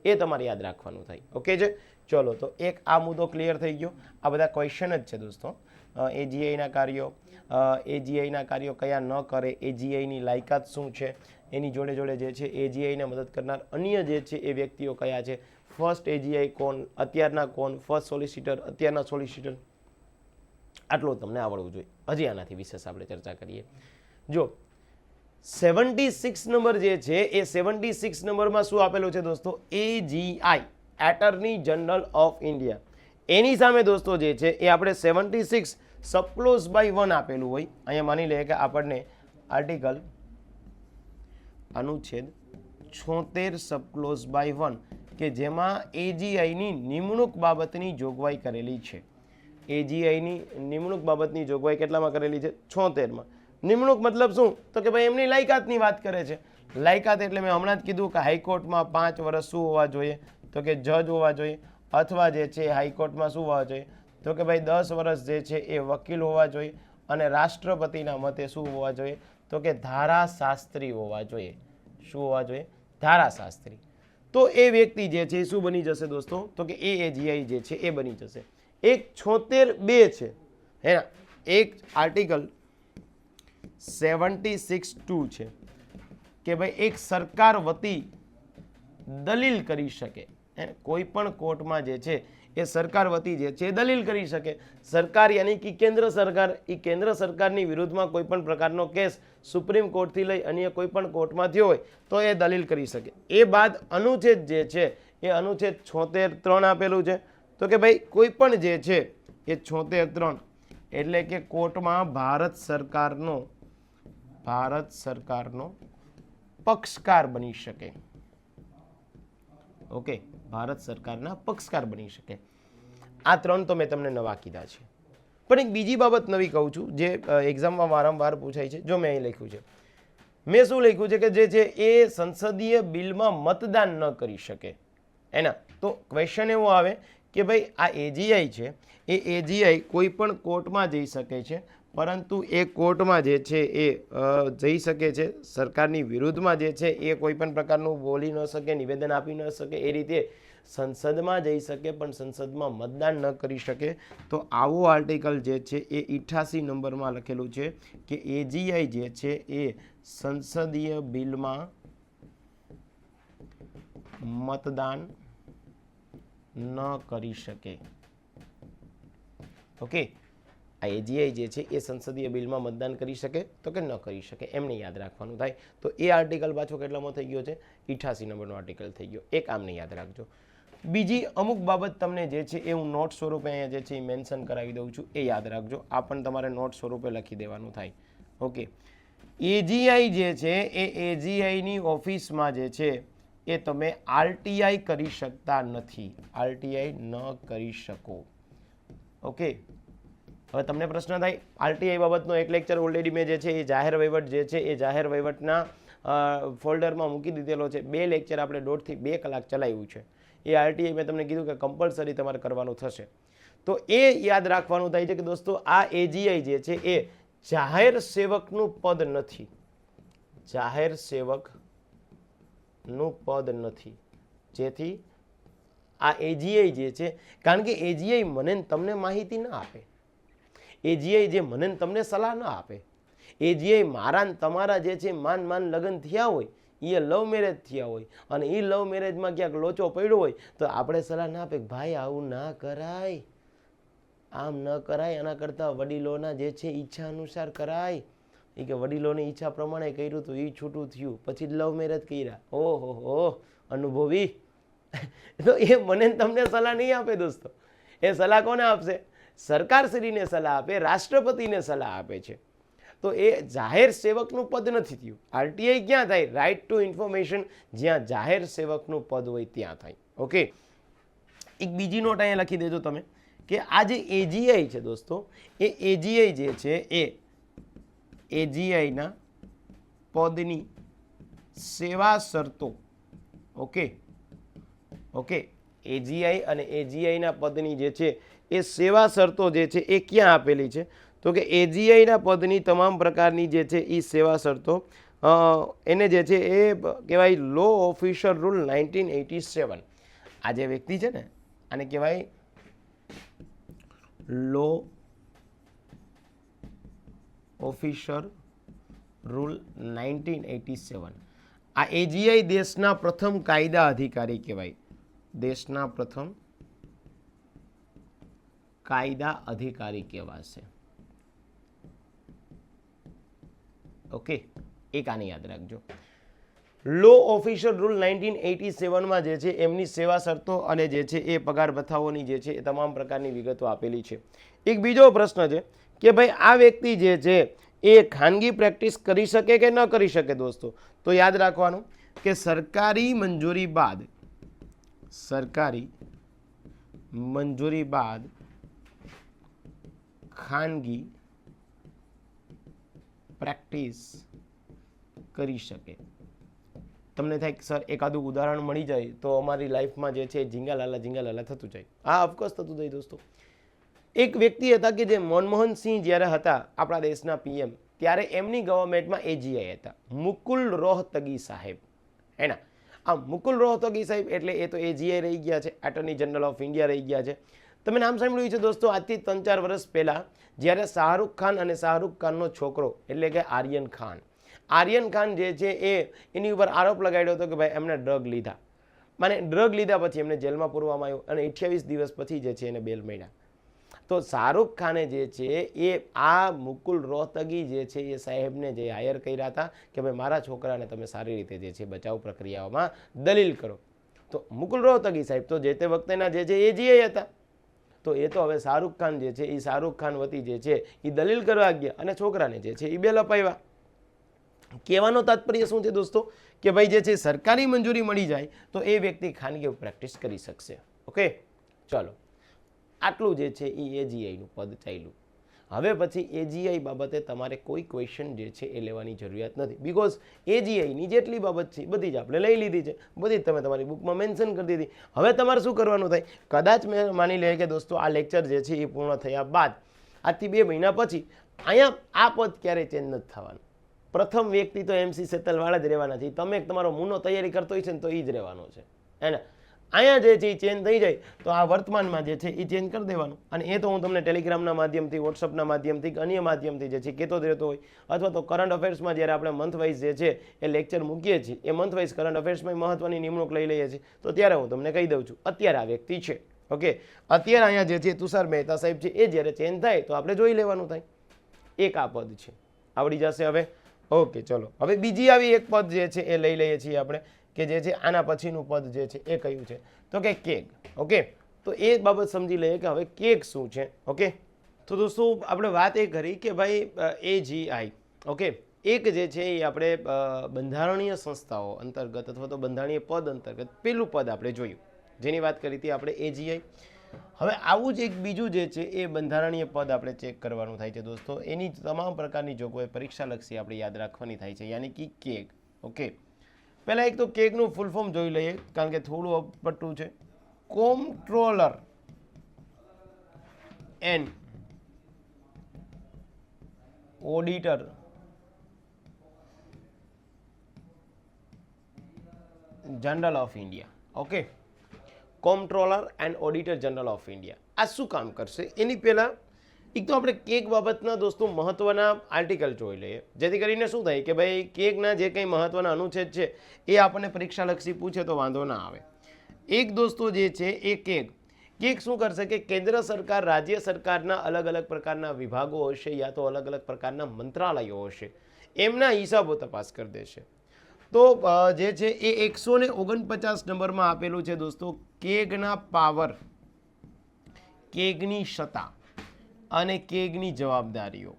એ તમારે યાદ રાખવાનું થાય. ઓકે છે, ચલો તો એક આ મુદ્દો ક્લિયર થઈ ગયો. આ બધા ક્વેશ્ચન જ છે દોસ્તો. એજીઆઈના કાર્યો, એજીઆઈના કાર્યો કયા ન કરે, એજીઆઈની લાયકાત શું છે, એની જોડે જોડે જે છે એજીઆઈને મદદ કરનાર અન્ય જે છે એ વ્યક્તિઓ કયા છે, ફર્સ્ટ એજીઆઈ કોણ, અત્યારના કોણ, ફર્સ્ટ સોલિસિટર, અત્યારના સોલિસિટર, આટલું તમને આવડવું જોઈએ. હજી આનાથી વિશેષ આપણે ચર્ચા કરીએ. જો 76 નંબર જે છે એ 76 નંબરમાં શું આપેલું છે દોસ્તો? AGI, attorney general of India. એની સામે દોસ્તો જે છે એ આપણે 76 સબક્લોઝ બાય 1 આપેલું હોય. અહીંયા માની લઈએ કે આપણને આર્ટિકલ અનુચ્છેદ 76 સબક્લોઝ બાય 1 કે જેમાં એજીઆઈની નિમણૂક બાબતની જોગવાઈ કરેલી છે. એજીઆઈની નિમણૂક બાબતની જોગવાઈ કેટલામાં કરેલી છે? 76માં. નિમણૂક મતલબ શું? તો કે ભાઈ એમની લાયકાતની વાત કરે છે. લાયકાત એટલે મેં હમણાં જ કીધું કે હાઈકોર્ટમાં 5 વર્ષ શું હોવા જોઈએ? તો કે જજ હોવા જોઈએ, અથવા જે છે હાઈકોર્ટમાં શું હોવા જોઈએ? તો કે ભાઈ 10 વર્ષ જે છે એ વકીલ હોવા જોઈએ, અને રાષ્ટ્રપતિના મતે શું હોવા જોઈએ? તો કે ધારાશાસ્ત્રી હોવા જોઈએ. શું હોવા જોઈએ? ધારાશાસ્ત્રી. તો એ વ્યક્તિ જે છે શું બની જશે દોસ્તો? તો કે એજીઆઈ જે છે એ બની જશે. એક 76(2) છે હે ના, એક આર્ટિકલ 76(2) છે કે ભાઈ એક સરકાર વતી દલીલ કરી શકે. કોઈ પણ કોર્ટમાં જે છે એ સરકાર વતી જે છે દલીલ કરી શકે. સરકાર યાની કે કેન્દ્ર સરકાર, એ કેન્દ્ર સરકારની વિરુદ્ધમાં કોઈ પણ પ્રકારનો કેસ સુપ્રીમ કોર્ટથી લઈ અન્ય કોઈ પણ કોર્ટમાં થયો હોય તો એ દલીલ કરી શકે. એ બાદ અનુચ્છેદ જે છે એ અનુચ્છેદ 76(3) આપેલું છે. તો કે ભાઈ કોઈ પણ જે છે એ 76(3) એટલે કે કોર્ટમાં ભારત સરકારનો પક્ષકાર બની શકે. ઓકે, ભારત સરકારના પક્ષકાર બની શકે. આ 3 તો મેં તમને નવા કીધા છે. પણ એક બીજી બાબત નવી કહું છું જે એક્ઝામમાં વારંવાર પૂછાય છે. જો મેં અહીં લખ્યું છે, મેં શું લખ્યું છે કે જે છે એ સંસદીય બિલમાં મતદાન ન કરી શકે. એના તો ક્વેશ્ચન એવો આવે કે ભાઈ આ એજીઆઈ છે એ એજીઆઈ કોઈ પણ કોર્ટમાં જઈ શકે છે, પરંતુ એ કોર્ટમાં જે છે એ જઈ શકે છે સરકારની વિરુદ્ધમાં જે છે એ કોઈ પણ પ્રકારનું બોલી ન શકે, નિવેદન આપી ન શકે. એ રીતે સંસદમાં જઈ શકે પણ સંસદમાં મતદાન ન કરી શકે. તો આવો આર્ટિકલ જે છે એ 88 નંબરમાં લખેલું છે કે એજીઆઈ જે છે એ સંસદીય બિલમાં મતદાન ન કરી શકે. ઓકે, આ એજીઆઈ જે છે એ સંસદીય બિલમાં મતદાન કરી શકે તો કે ન કરી શકે, એમને યાદ રાખવાનું થાય. તો એ આર્ટિકલ પાછો કેટલામાં થઈ ગયો છે? 88 નંબરનો આર્ટિકલ થઈ ગયો. એક આમને યાદ રાખજો. બીજી અમુક બાબત તમને જે છે એ હું નોટ સ્વરૂપે અહીંયા જે છે એ મેન્શન કરાવી દઉં છું, એ યાદ રાખજો. આ પણ તમારે નોટ સ્વરૂપે લખી દેવાનું થાય. ઓકે, એજીઆઈ જે છે એ એજીઆઈની ઓફિસમાં જે છે એ તમે આરટીઆઈ કરી શકતા નથી. આરટીઆઈ ન કરી શકો. ઓકે, હવે તમને પ્રશ્ન થાય, આરટીઆઈ બાબતનો એક લેક્ચર ઓલરેડી મેં જે છે એ જાહેર વહીવટ જે છે એ જાહેર વહીવટના ફોલ્ડરમાં મૂકી દીધેલો છે. 2 લેક્ચર આપણે 1.5 થી 2 કલાક ચલાવ્યું છે. એ આરટીઆઈ મેં તમને કીધું કે કમ્પલસરી તમારે કરવાનું થશે. તો એ યાદ રાખવાનું થાય છે કે દોસ્તો આ એજીઆઈ જે છે એ જાહેર સેવકનું પદ નથી. જાહેર સેવકનું પદ નથી. જેથી આ એજીઆઈ જે છે, કારણ કે એજીઆઈ મને તમને માહિતી ના આપે, એજીઆઈ જે મને તમને સલાહ ના આપે, એજીઆઈ મારા તમારા જે છે માન લગ્ન થયા હોય એ લવ મેરેજ થયા હોય અને એ લવ મેરેજમાં ક્યાંક લોચો પડ્યો હોય તો આપણે સલાહ ના આપે ભાઈ આવું ના કરાય, આમ ન કરાય, એના કરતાં વડીલોના જે છે ઈચ્છા અનુસાર કરાય. એ કે વડીલોની ઈચ્છા પ્રમાણે કર્યું તો એ છૂટું થયું, પછી લવ મેરેજ કર્યા. ઓહો હો અનુભવી. તો એ મને તમને સલાહ નહીં આપે દોસ્તો. એ સલાહ કોને આપશે? સરકારશ્રીને સલાહ આપે, રાષ્ટ્રપતિને સલાહ આપે છે. તો એ જાહેર સેવકનું પદ નથી થયું. આરટીઆઈ ક્યાં થાય? રાઇટ ટુ ઇન્ફોર્મેશન, જ્યાં જાહેર સેવકનું પદ હોય ત્યાં થાય. ઓકે, એક બીજી નોટ અહીંયા લખી દેજો તમે કે આ જે એજીઆઈ છે દોસ્તો, એ એજીઆઈ જે છે એ એજીઆઈના પદની સેવા શરતો. ઓકે ઓકે, એજીઆઈ અને એજીઆઈના પદની જે છે એ સેવા શરતો જે છે એ ક્યાં આપેલી છે? તો કે એજીઆઈના પદની તમામ પ્રકારની જે છે એ સેવા શરતો એને જે છે એ કહેવાય લો ઓફિસર રૂલ 1987. આ જે વ્યક્તિ છે ને આને કહેવાય લો ઓફિસર રૂલ 1987. આ એજીઆઈ દેશના પ્રથમ કાયદા અધિકારી કહેવાય. દેશના પ્રથમ કાયદા અધિકારી કહેવાશે. ઓકે, એક આને યાદ રાખજો. લો ઓફિસર રૂલ 1987માં જે છે એમની સેવા શરતો અને જે છે એ પગાર ભથ્થાઓની જે છે એ તમામ પ્રકારની વિગતો આપેલી છે. એક બીજો પ્રશ્ન છે કે ભાઈ આ વ્યક્તિ જે છે એ ખાનગી પ્રેક્ટિસ કરી શકે કે ન કરી શકે દોસ્તો? તો યાદ રાખવાનું કે સરકારી મંજૂરી બાદ ખાનગી પ્રેક્ટિસ કરી શકે. તમને થાય કે સર એકાદું ઉદાહરણ મળી જાય તો અમારી લાઈફમાં જે છે ઝીંગાલાલા થતું જાય. હા, ઓફકોર્સ થતું જાય દોસ્તો. એક વ્યક્તિ હતા કે જે મનમોહનસિંહ જ્યારે હતા આપણા દેશના પીએમ, ત્યારે એમની ગવર્મેન્ટમાં એજીઆઈ હતા, મુકુલ રોહતગી સાહેબ. એના આ મુકુલ રોહતગી સાહેબ એટલે એ તો એજીઆઈ રહી ગયા છે, એટર્ની જનરલ ઓફ ઇન્ડિયા રહી ગયા છે. તમે નામ સાંભળ્યું છે દોસ્તો? આજથી 3-4 વર્ષ પહેલા જ્યારે શાહરૂખ ખાન અને શાહરૂખ ખાનનો છોકરો એટલે કે આર્યન ખાન જે છે એ એની ઉપર આરોપ લગાડ્યો હતો કે ભાઈ એમને ડ્રગ લીધા પછી એમને જેલમાં પૂરવામાં આવ્યો અને 28 દિવસ પછી જે છે એને બેલ મળ્યા. તો શાહરૂખ ખાને જે છે એ આ મુકુલ રોહતગી જે છે એ સાહેબને જે હાયર કર્યા હતા કે ભાઈ મારા છોકરાને તમે સારી રીતે જે છે બચાવ પ્રક્રિયાઓમાં દલીલ કરો. તો મુકુલ રોહતગી સાહેબ તો જે તે વખતેના જે છે એજીઆઈ હતા. તો એ તો હવે શાહરૂખ ખાન જે છે એ શાહરૂખ ખાન વતી જે છે એ દલીલ કરવા ગયા અને છોકરાને જે છે એ બેલ અપાવ્યા. કહેવાનો તાત્પર્ય શું છે દોસ્તો કે ભાઈ જે છે સરકારી મંજૂરી મળી જાય તો એ વ્યક્તિ ખાનગી પ્રેક્ટિસ કરી શકશે. ઓકે, ચલો આટલું જે છે એ એજીઆઈનું પદ ચાલ્યું. હવે પછી એજીઆઈ બાબતે તમારે કોઈ ક્વેશ્ચન જે છે એ લેવાની જરૂરિયાત નથી, બીકોઝ એજીઆઈની જેટલી બાબત છે બધી જ આપણે લઈ લીધી છે, બધી જ તમે તમારી બુકમાં મેન્શન કરી દીધી. હવે તમારે શું કરવાનું થાય? કદાચ મેં માની લે કે દોસ્તો આ લેક્ચર જે છે એ પૂર્ણ થયા બાદ આજથી 2 મહિના પછી અહીંયા આ પદ ક્યારેય ચેન્જ નથી થવાનું. પ્રથમ વ્યક્તિ તો MC સેતલવાળા જ રહેવાના છે. તમે તમારો મુનો તૈયારી કરતો હોય છે ને તો એ જ રહેવાનો છે. એને અહીંયા જે છે એ ચેન્જ થઈ જાય તો આ વર્તમાનમાં જે છે એ ચેન્જ કરી દેવાનું. અને એ તો હું તમને ટેલિગ્રામના માધ્યમથી, વોટ્સઅપના માધ્યમથી, અન્ય માધ્યમથી જે છે કહેતો જ રહેતો હોય, અથવા તો કરંટ અફેર્સમાં જ્યારે આપણે મંથ વાઇઝ જે છે એ લેક્ચર મૂકીએ છીએ, એ મંથ વાઇઝ કરંટ અફેર્સમાં મહત્વની નિમણૂક લઈ લઈએ છીએ, તો ત્યારે હું તમને કહી દઉં છું. અત્યારે આ વ્યક્તિ છે. ઓકે, અત્યારે અહીંયા જે છે તુષાર મહેતા સાહેબ છે એ જ્યારે ચેન્જ થાય તો આપણે જોઈ લેવાનું થાય. એક આ પદ છે, આવડી જશે હવે. ઓકે, ચલો હવે બીજી આવી એક પદ જે છે એ લઈ લઈએ છીએ આપણે કે જે છે આના પછીનું પદ જે છે એ કયું છે? તો કે કેગ. ઓકે, તો એ બાબત સમજી લઈએ કે હવે કેગ શું છે. ઓકે, તો દોસ્તો આપણે વાત એ કરી કે ભાઈ એજીઆઈ, ઓકે, એક જે છે એ આપણે બંધારણીય સંસ્થાઓ અંતર્ગત અથવા તો બંધારણીય પદ અંતર્ગત પેલું પદ આપણે જોયું, જેની વાત કરી હતી આપણે એજીઆઈ. હવે આવું જ એક બીજું જે છે એ બંધારણીય પદ આપણે ચેક કરવાનું થાય છે દોસ્તો. એની તમામ પ્રકારની જોગવાઈ પરીક્ષાલક્ષી આપણે યાદ રાખવાની થાય છે, યાની કે કેગ. ઓકે, પહેલાં એક તો કેગનું ફૂલ ફોર્મ જોઈ લઈએ કારણ કે થોડું અપટ્ટું છે. કોમ્પ્ટ્રોલર and auditor general of India. Okay, કોમ્પ્ટ્રોલર and auditor general of India આ શું કામ કરશે? એની પહેલાં એક તો આપણે કેક બાબતના દોસ્તો મહત્વના આર્ટિકલ જોઈ લઈએ, જેથી કરીને શું થાય કે ભાઈ કેકના જે કંઈ મહત્વના અનુચ્છેદ છે એ આપણને પરીક્ષાલક્ષી પૂછે તો વાંધો ના આવે. એક દોસ્તો જે છે એ કેક શું કરશે કે કેન્દ્ર સરકાર, રાજ્ય સરકારના અલગ અલગ પ્રકારના વિભાગો હશે યા તો અલગ અલગ પ્રકારના મંત્રાલયો હશે, એમના હિસાબો તપાસ કરી દેશે. તો જે છે એ 149 નંબરમાં આપેલું છે દોસ્તો, કેગના પાવર, કેગની સત્તા અને કેગની જવાબદારીઓ.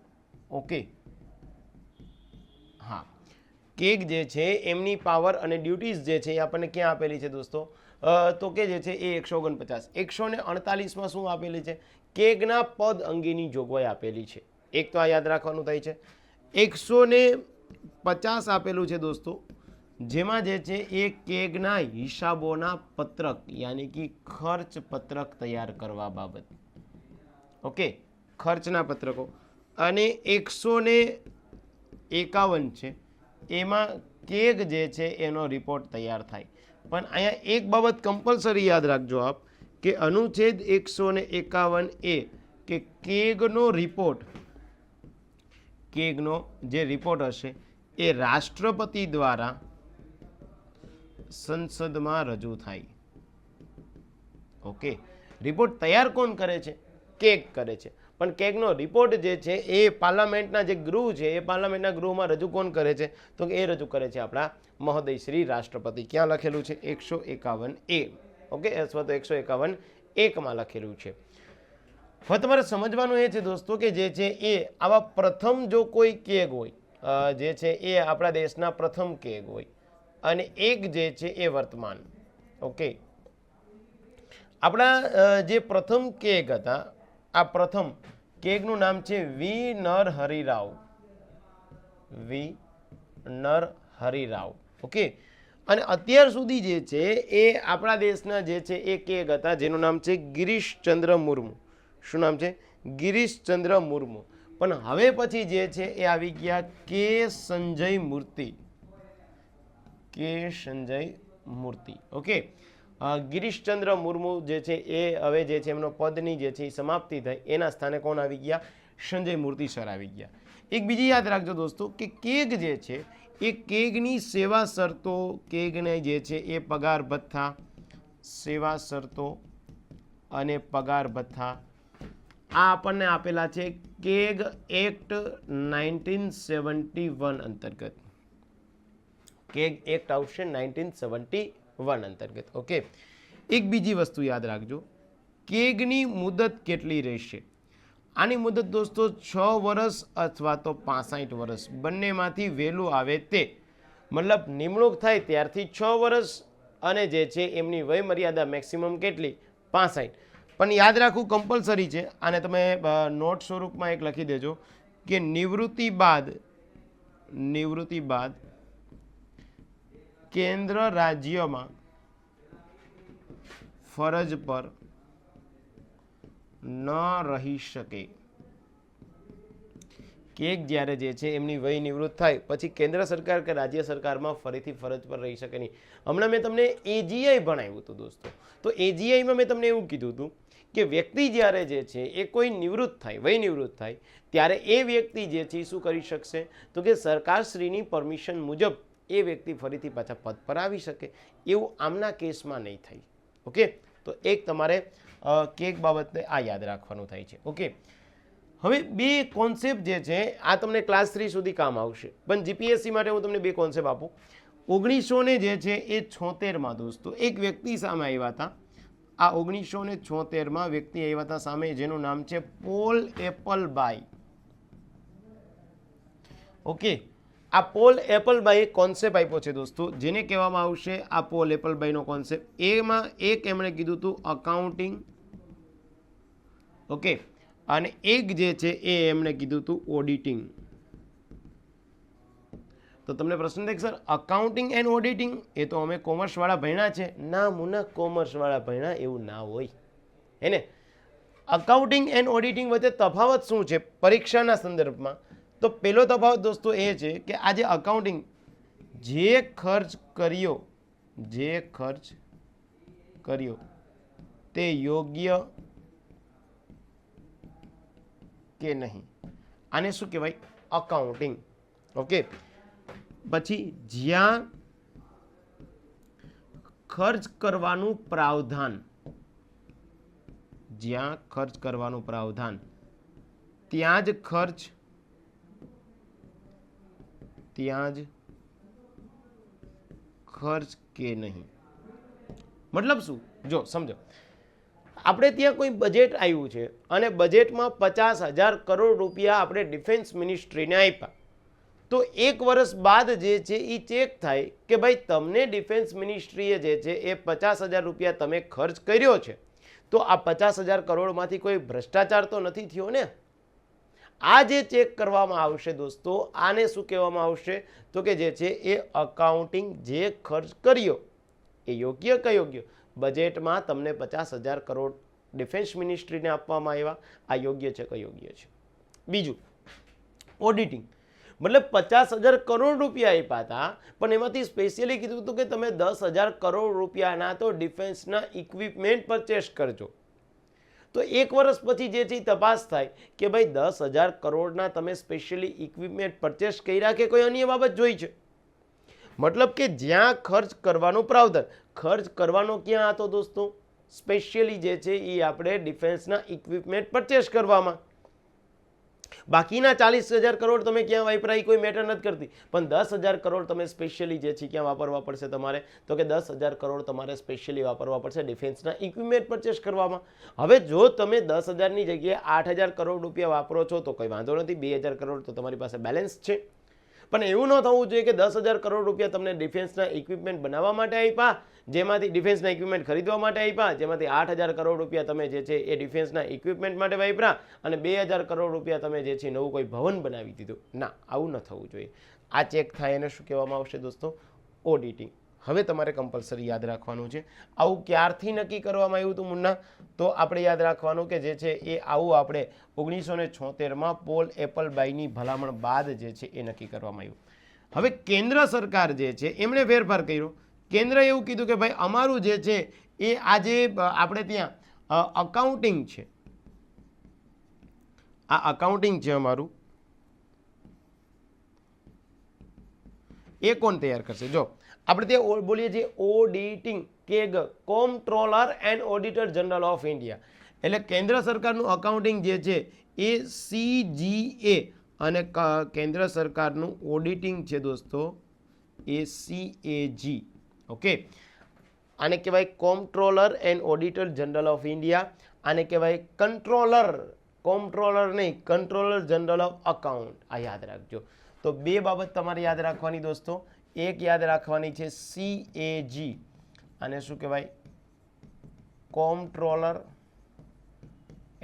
ઓકે, હા, કેગ જે છે એમની પાવર અને ડ્યુટીઝ જે છે એ આપણને ક્યાં આપેલી છે દોસ્તો? તો કે જે છે એ 149. 148માં શું આપેલી છે? કેગના પદ અંગેની જોગવાઈ આપેલી છે. એક તો આ યાદ રાખવાનું થાય છે. 150 આપેલું છે દોસ્તો, જેમાં જે છે એ કેગના હિસાબોના પત્રક યાની કે ખર્ચ પત્રક તૈયાર કરવા બાબત. ઓકે, ખર્ચના પત્રકો. અને 151 છે, એમાં કેગ જે છે એનો રિપોર્ટ તૈયાર થાય. પણ અહીંયા એક બાબત કમ્પલસરી યાદ રાખજો આપ, કે અનુચ્છેદ 151 એ કે કેગનો રિપોર્ટ, કેગનો જે રિપોર્ટ હશે એ રાષ્ટ્રપતિ દ્વારા સંસદમાં રજૂ થાય. ઓકે, રિપોર્ટ તૈયાર કોણ કરે છે? કેગ કરે છે. પણ કેગનો રિપોર્ટ જે છે એ પાર્લામેન્ટના જે ગૃહ છે એ પાર્લામેન્ટના ગૃહમાં રજૂ કોણ કરે છે? તો એ રજૂ કરે છે આપણા મહોદય શ્રી રાષ્ટ્રપતિ. ક્યાં લખેલું છે? 151A. ઓકે, અથવા તો 151(1) લખેલું છે. હવે તમારે સમજવાનું એ છે દોસ્તો કે જે છે એ આવા પ્રથમ જો કોઈ કેગ હોય, જે છે એ આપણા દેશના પ્રથમ કેગ હોય, અને એક જે છે એ વર્તમાન. ઓકે, આપણા જે પ્રથમ કેગ હતા, આ પ્રથમ કેગનું નામ છે વી નરહરિ રાવ. વી નરહરિ રાવ. ઓકે, અને અત્યાર સુધી જે છે એ આપણા દેશના જે છે એ કેગ હતા જેનું નામ છે ગિરીશચંદ્ર મુર્મુ. શું નામ છે? ગિરીશચંદ્ર મુર્મુ. પણ હવે પછી જે છે એ આવી ગયા કે સંજય મૂર્તિ. કે સંજય મૂર્તિ. ઓકે, ગિરીશચંદ્ર મુર્મુ જે છે એ હવે જે છે એમનો પદની જે છે એ સમાપ્તિ થઈ, એના સ્થાને કોણ આવી ગયા? સંજય મૂર્તિ સર આવી ગયા. એક બીજી યાદ રાખજો દોસ્તો કે કેગ જે છે એ કેગની સેવા શરતો, કેગને જે છે એ પગાર ભથ્થા, સેવા શરતો અને પગાર ભથ્થા આ આપણને આપેલા છે કેગ એક્ટ 1971 અંતર્ગત. કેગ એક્ટ આવશે 1971 અંતર્ગત. ઓકે, એક બીજી વસ્તુ યાદ રાખજો, કેગની મુદત કેટલી રહેશે? આની મુદત દોસ્તો 6 વર્ષ અથવા તો 65 વર્ષ, બંનેમાંથી વહેલું આવે તે. મતલબ નિમણૂક થાય ત્યારથી 6 વર્ષ, અને જે છે એમની વય મર્યાદા મેક્સિમમ કેટલી? 65. પણ યાદ રાખવું કમ્પલસરી છે, આને તમે નોટ સ્વરૂપમાં એક લખી દેજો કે નિવૃત્તિ બાદ કેન્દ્ર રાજ્યમાં ફરજ પર ન રહી શકે. કેગ જ્યારે જે છે એમની વય નિવૃત્ત થાય પછી કેન્દ્ર સરકાર કે રાજ્ય સરકારમાં ફરીથી ફરજ પર રહી શકે નહીં. હમણાં મેં તમને એજીઆઈ ભણાવ્યું હતું દોસ્તો, તો એજીઆઈમાં મેં તમને એવું કીધું હતું કે વ્યક્તિ જ્યારે જે છે એ કોઈ નિવૃત્ત થાય, વય નિવૃત્ત થાય, ત્યારે એ વ્યક્તિ જે છે શું કરી શકશે? તો કે સરકારશ્રીની પરમિશન મુજબ એ વ્યક્તિ ફરીથી પાછા પદ પર આવી શકે. એવું આમના કેસમાં નહીં થાય. ઓકે, તો એક તમારે કેગ બાબતે આ યાદ રાખવાનું થાય છે. ઓકે, હવે બે કોન્સેપ્ટ જે છે આ તમને ક્લાસ 3 સુધી કામ આવશે, પણ જીપીએસસી માટે હું તમને બે કોન્સેપ્ટ આપું. 1900 જે છે એ 76માં દોસ્તો એક વ્યક્તિ સામે આવ્યા હતા. આ 1976માં વ્યક્તિ આવ્યા હતા સામે, જેનું નામ છે પોલ એપલબાય. ઓકે, આ પોલ એપલબાય કોન્સેપ્ટ આપ્યો છે દોસ્તો, જેને કહેવામાં આવશે આ પોલ એપલબાયનો કોન્સેપ્ટ. એમાં એક એમણે કીધું હતું અકાઉન્ટિંગ. ઓકે, અને એક જે છે એ એમણે કીધું હતું ઓડિટિંગ. તો તમને પ્રશ્ન થાય સર અકાઉન્ટિંગ એન્ડ ઓડિટિંગ એ તો અમે કોમર્સ વાળા ભણ્યા છે. ના મુના, કોમર્સ વાળા ભણ્યા એવું ના હોય હે ને. અકાઉન્ટિંગ એન્ડ ઓડિટિંગ વચ્ચે તફાવત શું છે પરીક્ષાના સંદર્ભમાં? તો પહેલો તફાવત દોસ્તો એ છે કે આ જે અકાઉન્ટિંગ, જે ખર્ચ કર્યો તે યોગ્ય કે નહીં, આને શું કહેવાય? અકાઉન્ટિંગ. ઓકે. પછી જ્યાં ખર્ચ કરવાનું પ્રાવધાન, જ્યાં ખર્ચ કરવાનું પ્રાવધાન ત્યાં જ ખર્ચ કે નહીં. મતલબ શું? જો સમજો, આપણે ત્યાં કોઈ બજેટ આવ્યું છે અને બજેટમાં 50,000 કરોડ રૂપિયા આપણે ડિફેન્સ મિનિસ્ટ્રીને આપ્યા, તો એક વર્ષ બાદ જે છે એ ચેક થાય કે ભાઈ તમને ડિફેન્સ મિનિસ્ટ્રીએ જે છે એ 50,000 રૂપિયા તમે ખર્ચ કર્યો છે, તો આ 50,000 કરોડમાંથી કોઈ ભ્રષ્ટાચાર તો નથી થયો ને? આ જે ચેક કરવામાં આવશે દોસ્તો, આને શું કહેવામાં આવશે? તો કે જે છે એ અકાઉન્ટિંગ. જે ખર્ચ કર્યો એ યોગ્ય કે યોગ્ય? બજેટમાં તમને 50,000 કરોડ ડિફેન્સ મિનિસ્ટ્રીને આપવામાં આવ્યા, આ યોગ્ય છે કે યોગ્ય છે? બીજું, ઓડિટિંગ. મતલબ 50,000 કરોડ રૂપિયા આપ્યા હતા, પણ એમાંથી સ્પેશિયલી કીધું હતું કે તમે 10,000 કરોડ રૂપિયાના તો ડિફેન્સના ઇક્વિપમેન્ટ પરચેસ કરજો. તો એક વર્ષ પછી જે છે તપાસ થાય કે ભાઈ 10,000 કરોડના તમે સ્પેશિયલી ઇક્વિપમેન્ટ પરચેસ કર્યા કે કોઈ અન્ય બાબત જોઈ છે? મતલબ કે જ્યાં ખર્ચ કરવાનો પ્રાવધાન, ખર્ચ કરવાનો ક્યાં હતો દોસ્તો? સ્પેશિયલી જે છે એ આપણે ડિફેન્સના ઇક્વિપમેન્ટ પરચેસ કરવામાં. બાકીના 40,000 કરોડ તમે ક્યાં વાપરાય કોઈ મેટર નથી કરતી, પણ 10,000 કરોડ તમે સ્પેશિયલી જે છે ક્યાં વાપરવા પડશે તમારે? તો કે 10,000 કરોડ તમારે સ્પેશિયલી વાપરવા પડશે ડિફેન્સના ઇક્વિપમેન્ટ પરચેસ કરવામાં. હવે જો તમે 10,000ની જગ્યાએ 8,000 કરોડ રૂપિયા વાપરો છો તો કોઈ વાંધો નથી, 2,000 કરોડ તો તમારી પાસે બેલેન્સ છે. પણ એવું ન થવું જોઈએ કે 10,000 કરોડ રૂપિયા તમને ડિફેન્સના ઇક્વિપમેન્ટ બનાવવા માટે આપ્યા, જેમાંથી ડિફેન્સના ઇક્વિપમેન્ટ ખરીદવા માટે આપ્યા, જેમાંથી 8,000 કરોડ રૂપિયા તમે જે છે એ ડિફેન્સના ઇક્વિપમેન્ટ માટે વાપર્યા અને 2,000 કરોડ રૂપિયા તમે જે છે નવું કોઈ ભવન બનાવી દીધું. ના, આવું ન થવું જોઈએ. આ ચેક થાય એને શું કહેવામાં આવશે દોસ્તો? ઓડિટિંગ. હવે તમારે કમ્પલસરી યાદ રાખવાનું છે. આવું ક્યારથી નક્કી કરવામાં આવ્યું હતું મુન્ના? તો આપણે યાદ રાખવાનું કે જે છે એ આવું આપણે 1976માં પોલ એપલબાયની ભલામણ બાદ જે છે એ નક્કી કરવામાં આવ્યું. હવે કેન્દ્ર સરકાર જે છે એમણે ફેરફાર કર્યો. કેન્દ્રએ એવું કીધું કે ભાઈ અમારું જે છે એ આજે આપણે ત્યાં અકાઉન્ટિંગ છે, આ અકાઉન્ટિંગ છે અમારું, એ કોણ તૈયાર કરશે? જો આપણે ત્યાં બોલીએ છીએ auditing, CAG, comptroller and auditor general of India. એટલે કેન્દ્ર સરકારનું અકાઉન્ટિંગ જે છે એ CGA અને કેન્દ્ર સરકારનું ઓડિટિંગ છે દોસ્તો એ CAG. ઓકે, આને કહેવાય કોમ્પ્ટ્રોલર and auditor general of India. આને કહેવાય કંટ્રોલર, કોમ્પ્ટ્રોલર નહીં, કંટ્રોલર જનરલ ઓફ અકાઉન્ટ. આ યાદ રાખજો. તો બે બાબત તમારે યાદ રાખવાની દોસ્તો. એક યાદ રાખવાની છે CAG, અને શું કહેવાય? કોમ્પ્ટ્રોલર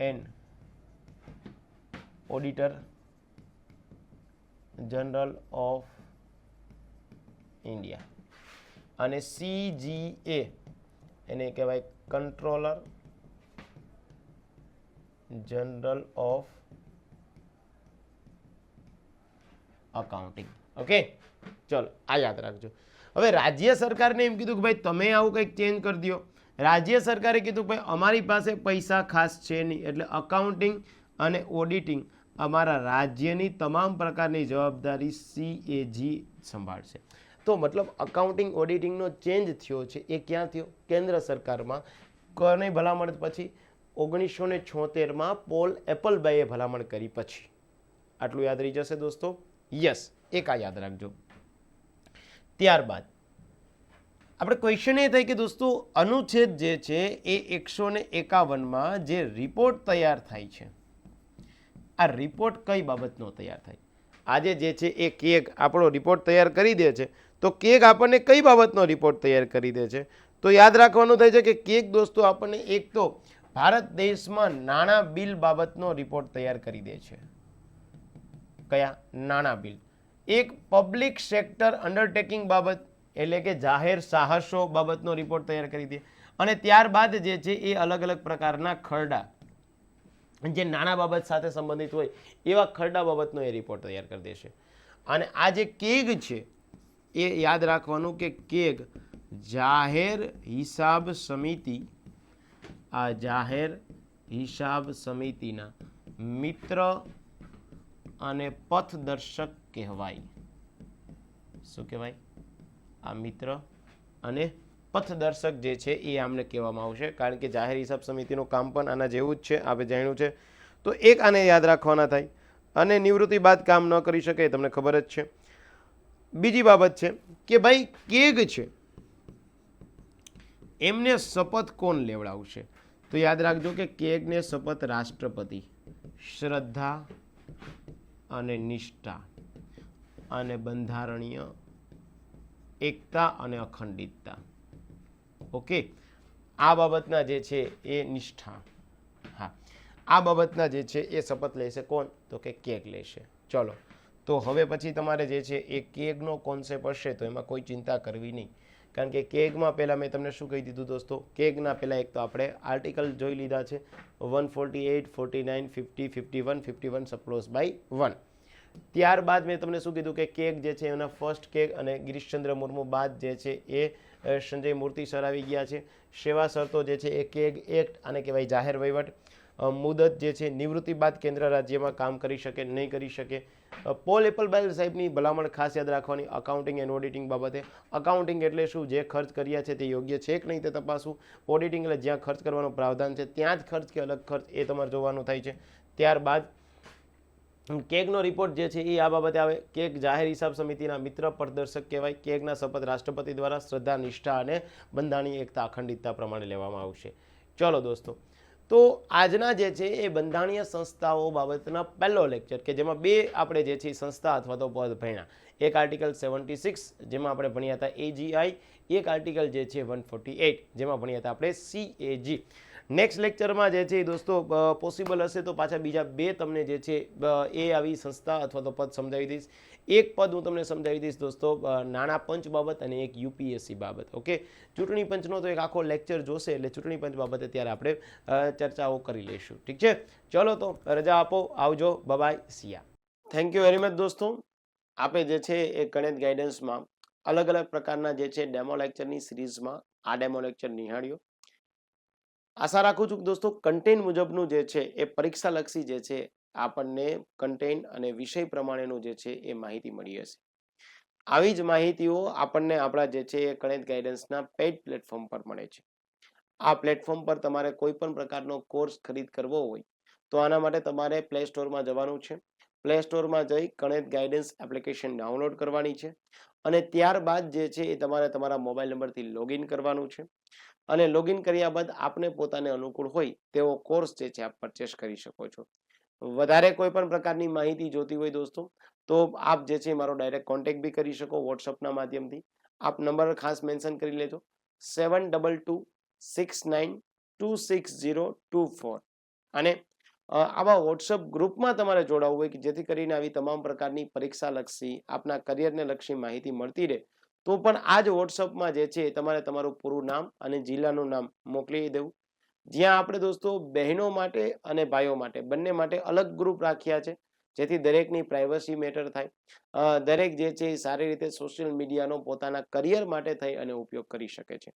and auditor general of India. અને CGA એને કહેવાય controller general of accounting. Okay, ચલો આ યાદ રાખજો. હવે રાજ્ય સરકારને એમ કીધું કે ભાઈ તમે આવું કંઈક ચેન્જ કરી દો. રાજ્ય સરકારે કીધું કે ભાઈ અમારી પાસે પૈસા ખાસ છે નહીં, એટલે અકાઉન્ટિંગ અને ઓડિટિંગ અમારા રાજ્યની તમામ પ્રકારની જવાબદારી CAG સંભાળશે. તો મતલબ અકાઉન્ટિંગ ઓડિટિંગનો ચેન્જ થયો છે એ ક્યાં થયો? કેન્દ્ર સરકારમાં. કોની ભલામણ પછી? 1976માં પોલ એપલબાઈએ ભલામણ કરી પછી. આટલું યાદ રહી જશે દોસ્તો. યસ, એક આ યાદ રાખજો. ત્યારબાદ આપણે ક્વેશ્ચન એ થાય કે દોસ્તો અનુચ્છેદ જે છે એ 151માં જે રિપોર્ટ તૈયાર થાય છે, આ રિપોર્ટ કઈ બાબતનો તૈયાર થાય? આજે જે છે એ કેગ આપણો રિપોર્ટ તૈયાર કરી દે છે, તો કેગ આપણને કઈ બાબતનો રિપોર્ટ તૈયાર કરી દે છે? તો યાદ રાખવાનું થાય છે કે કેગ દોસ્તો આપણને એક તો ભારત દેશમાં નાણાં બિલ બાબતનો રિપોર્ટ તૈયાર કરી દે છે. કયા? નાણાં બિલ. એક પબ્લિક સેક્ટર અંડરટેકિંગ બાબત એટલે કે જાહેર સાહસો બાબતનો રિપોર્ટ તૈયાર કરી દે. અને ત્યારબાદ જે છે એ અલગ અલગ પ્રકારના ખરડા જે નાણાં બાબત સાથે સંબંધિત હોય એવા ખરડા બાબતનો એ રિપોર્ટ તૈયાર કરી દેશે. અને આ જે કેગ છે એ યાદ રાખવાનું કે કેગ જાહેર હિસાબ સમિતિ, આ જાહેર હિસાબ સમિતિના મિત્ર અને પથદર્શક કહેવાય. શું કહેવાય? આ મિત્ર અને પથદર્શક જે છે એ આમને કહેવામાં આવશે, કારણ કે જાહેર હિસાબ સમિતિનું કામ પણ આના જેવું જ છે, આપણે જાણ્યું છે. તો એક આને યાદ રાખવાના થાય. અને નિવૃત્તિ બાદ કામ ન કરી શકે, તમને ખબર જ છે. બીજી બાબત છે કે ભાઈ કેગ છે એમને શપથ કોણ લેવડાવશે? તો યાદ રાખજો કે કેગને શપથ રાષ્ટ્રપતિ, શ્રદ્ધા અને નિષ્ઠા અને બંધારણીય એકતા અને અખંડિતતા. ઓકે, આ બાબતના જે છે એ નિષ્ઠા, હા, આ બાબતના જે છે એ શપથ લેશે કોણ? તો કે કેગ લેશે. ચલો, તો હવે પછી તમારે જે છે એ કેગનો કોન્સેપ્ટ હશે તો એમાં કોઈ ચિંતા કરવી નહીં, કારણ કે કેગમાં પહેલાં મેં તમને શું કહી દીધું દોસ્તો? કેગના પહેલાં એક તો આપણે આર્ટિકલ જોઈ લીધા છે, 148, 49, 50, 51, 51 સપ્લોઝ બાય 1. ત્યારબાદ મેં તમને શું કીધું કે કેગ જે છે એના ફર્સ્ટ કેગ અને ગિરીશચંદ્ર મુર્મુ બાદ જે છે એ સંજય મૂર્તિ સર આવી ગયા છે. સેવા શરતો જે છે એ કેગ એક્ટ આને કહેવાય જાહેર વહીવટ. મુદત જે છે નિવૃત્તિ બાદ કેન્દ્ર રાજ્યમાં કામ કરી શકે નહીં કરી શકે. પોલ એપલબાઇલ સાહેબની ભલામણ ખાસ યાદ રાખવાની અકાઉન્ટિંગ એન્ડ ઓડિટિંગ બાબતે. અકાઉન્ટિંગ એટલે શું? જે ખર્ચ કર્યા છે તે યોગ્ય છે કે નહીં તે તપાસવું. ઓડિટિંગ એટલે જ્યાં ખર્ચ કરવાનો પ્રાવધાન છે ત્યાં જ ખર્ચ કે અલગ ખર્ચ એ તમારે જોવાનું થાય છે. ત્યારબાદ કેગનો રિપોર્ટ જે છે એ આ બાબતે આવે. કેગ જાહેર હિસાબ સમિતિના મિત્ર પથદર્શક કહેવાય. કેગના શપથ રાષ્ટ્રપતિ દ્વારા શ્રદ્ધા, નિષ્ઠા અને બંધારણીય એકતા, અખંડિતતા પ્રમાણે લેવામાં આવશે. ચલો દોસ્તો, તો આજના જે છે એ બંધારણીય સંસ્થાઓ બાબતના પહેલો લેક્ચર કે જેમાં બે આપણે જે છે સંસ્થા અથવા તો પદ ભણ્યા. એક આર્ટિકલ 76 જેમાં આપણે ભણ્યા હતા AGI, એક આર્ટિકલ જે છે 148 જેમાં ભણ્યા હતા આપણે CAG. નેક્સ્ટ લેક્ચરમાં જે છે દોસ્તો પોસિબલ હશે તો પાછા બીજા બે તમને જે છે એ આવી સંસ્થા અથવા તો પદ સમજાવી દઈશ. એક પદ હું તમને સમજાવી દઈશ દોસ્તો નાણાં પંચ બાબત અને એક UPSC બાબત. ઓકે, ચૂંટણી પંચનો તો એક આખો લેક્ચર જોશે એટલે ચૂંટણી પંચ બાબતે ત્યારે આપણે ચર્ચાઓ કરી લઈશું. ઠીક છે, ચલો તો રજા આપો, આવજો, bye, see ya. Thank you very much દોસ્તો. આપણે જે છે એ ગણિત ગાઈડન્સમાં અલગ અલગ પ્રકારના જે છે ડેમો લેક્ચરની સિરીઝમાં આ ડેમો લેક્ચર નિહાળ્યો. આશા રાખું છું કે દોસ્તો કન્ટેન્ટ મુજબનું જે છે એ પરીક્ષાલક્ષી જે છે આપણને કન્ટેન્ટ અને વિષય પ્રમાણેનું જે છે એ માહિતી મળી હશે. આવી જ માહિતીઓ આપણને આપણા જે છે એ ગણિત ગાઈડન્સના પેઇડ પ્લેટફોર્મ પર મળે છે. આ પ્લેટફોર્મ પર તમારે કોઈ પણ પ્રકારનો કોર્સ ખરીદ કરવો હોય તો આના માટે તમારે પ્લે સ્ટોરમાં જવાનું છે. પ્લે સ્ટોરમાં જઈ ગણિત ગાઈડન્સ એપ્લિકેશન ડાઉનલોડ કરવાની છે અને ત્યારબાદ જે છે એ તમારે તમારા મોબાઈલ નંબરથી લોગિન કરવાનું છે. અને લોગિન કર્યા બાદ આપને પોતાને અનુકૂળ હોય તેવો કોર્સ જે છે આપ પરચેસ કરી શકો છો. વધારે કોઈ પણ પ્રકારની માહિતી જોતી હોય દોસ્તો તો આપ જે છે મારો ડાયરેક્ટ કોન્ટેક્ટ બી કરી શકો વોટ્સઅપના માધ્યમથી. આપ નંબર ખાસ મેન્શન કરી લેજો 7226926024. અને આવા વોટ્સઅપ ગ્રુપમાં તમારે જોડાવવું હોય કે જેથી કરીને આવી તમામ પ્રકારની પરીક્ષા લક્ષી આપના કરિયરને લક્ષી માહિતી મળતી રહે તો પણ આ જ વોટ્સઅપમાં જે છે તમારે તમારું પૂરું નામ અને જિલ્લાનું નામ મોકલી દેવું. જ્યાં આપણે દોસ્તો બહેનો માટે અને ભાઈઓ માટે બંને માટે અલગ ગ્રુપ રાખ્યા છે જેથી દરેકની પ્રાઇવસી મેટર થાય. દરેક જે છે એ સારી રીતે સોશિયલ મીડિયાનો પોતાના કરિયર માટે થઈ અને ઉપયોગ કરી શકે છે.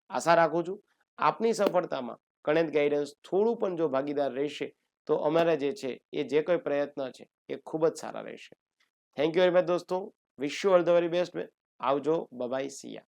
આશા રાખું છું આપની સફળતામાં ગણિત ગાઈડન્સ થોડું પણ જો ભાગીદાર રહેશે તો અમારા જે છે એ જે કોઈ પ્રયત્ન છે એ ખૂબ જ સારા રહેશે. થેન્ક યુ વેરી મચ દોસ્તો. Wish you all the very best. આવજો, બાય, સિયા.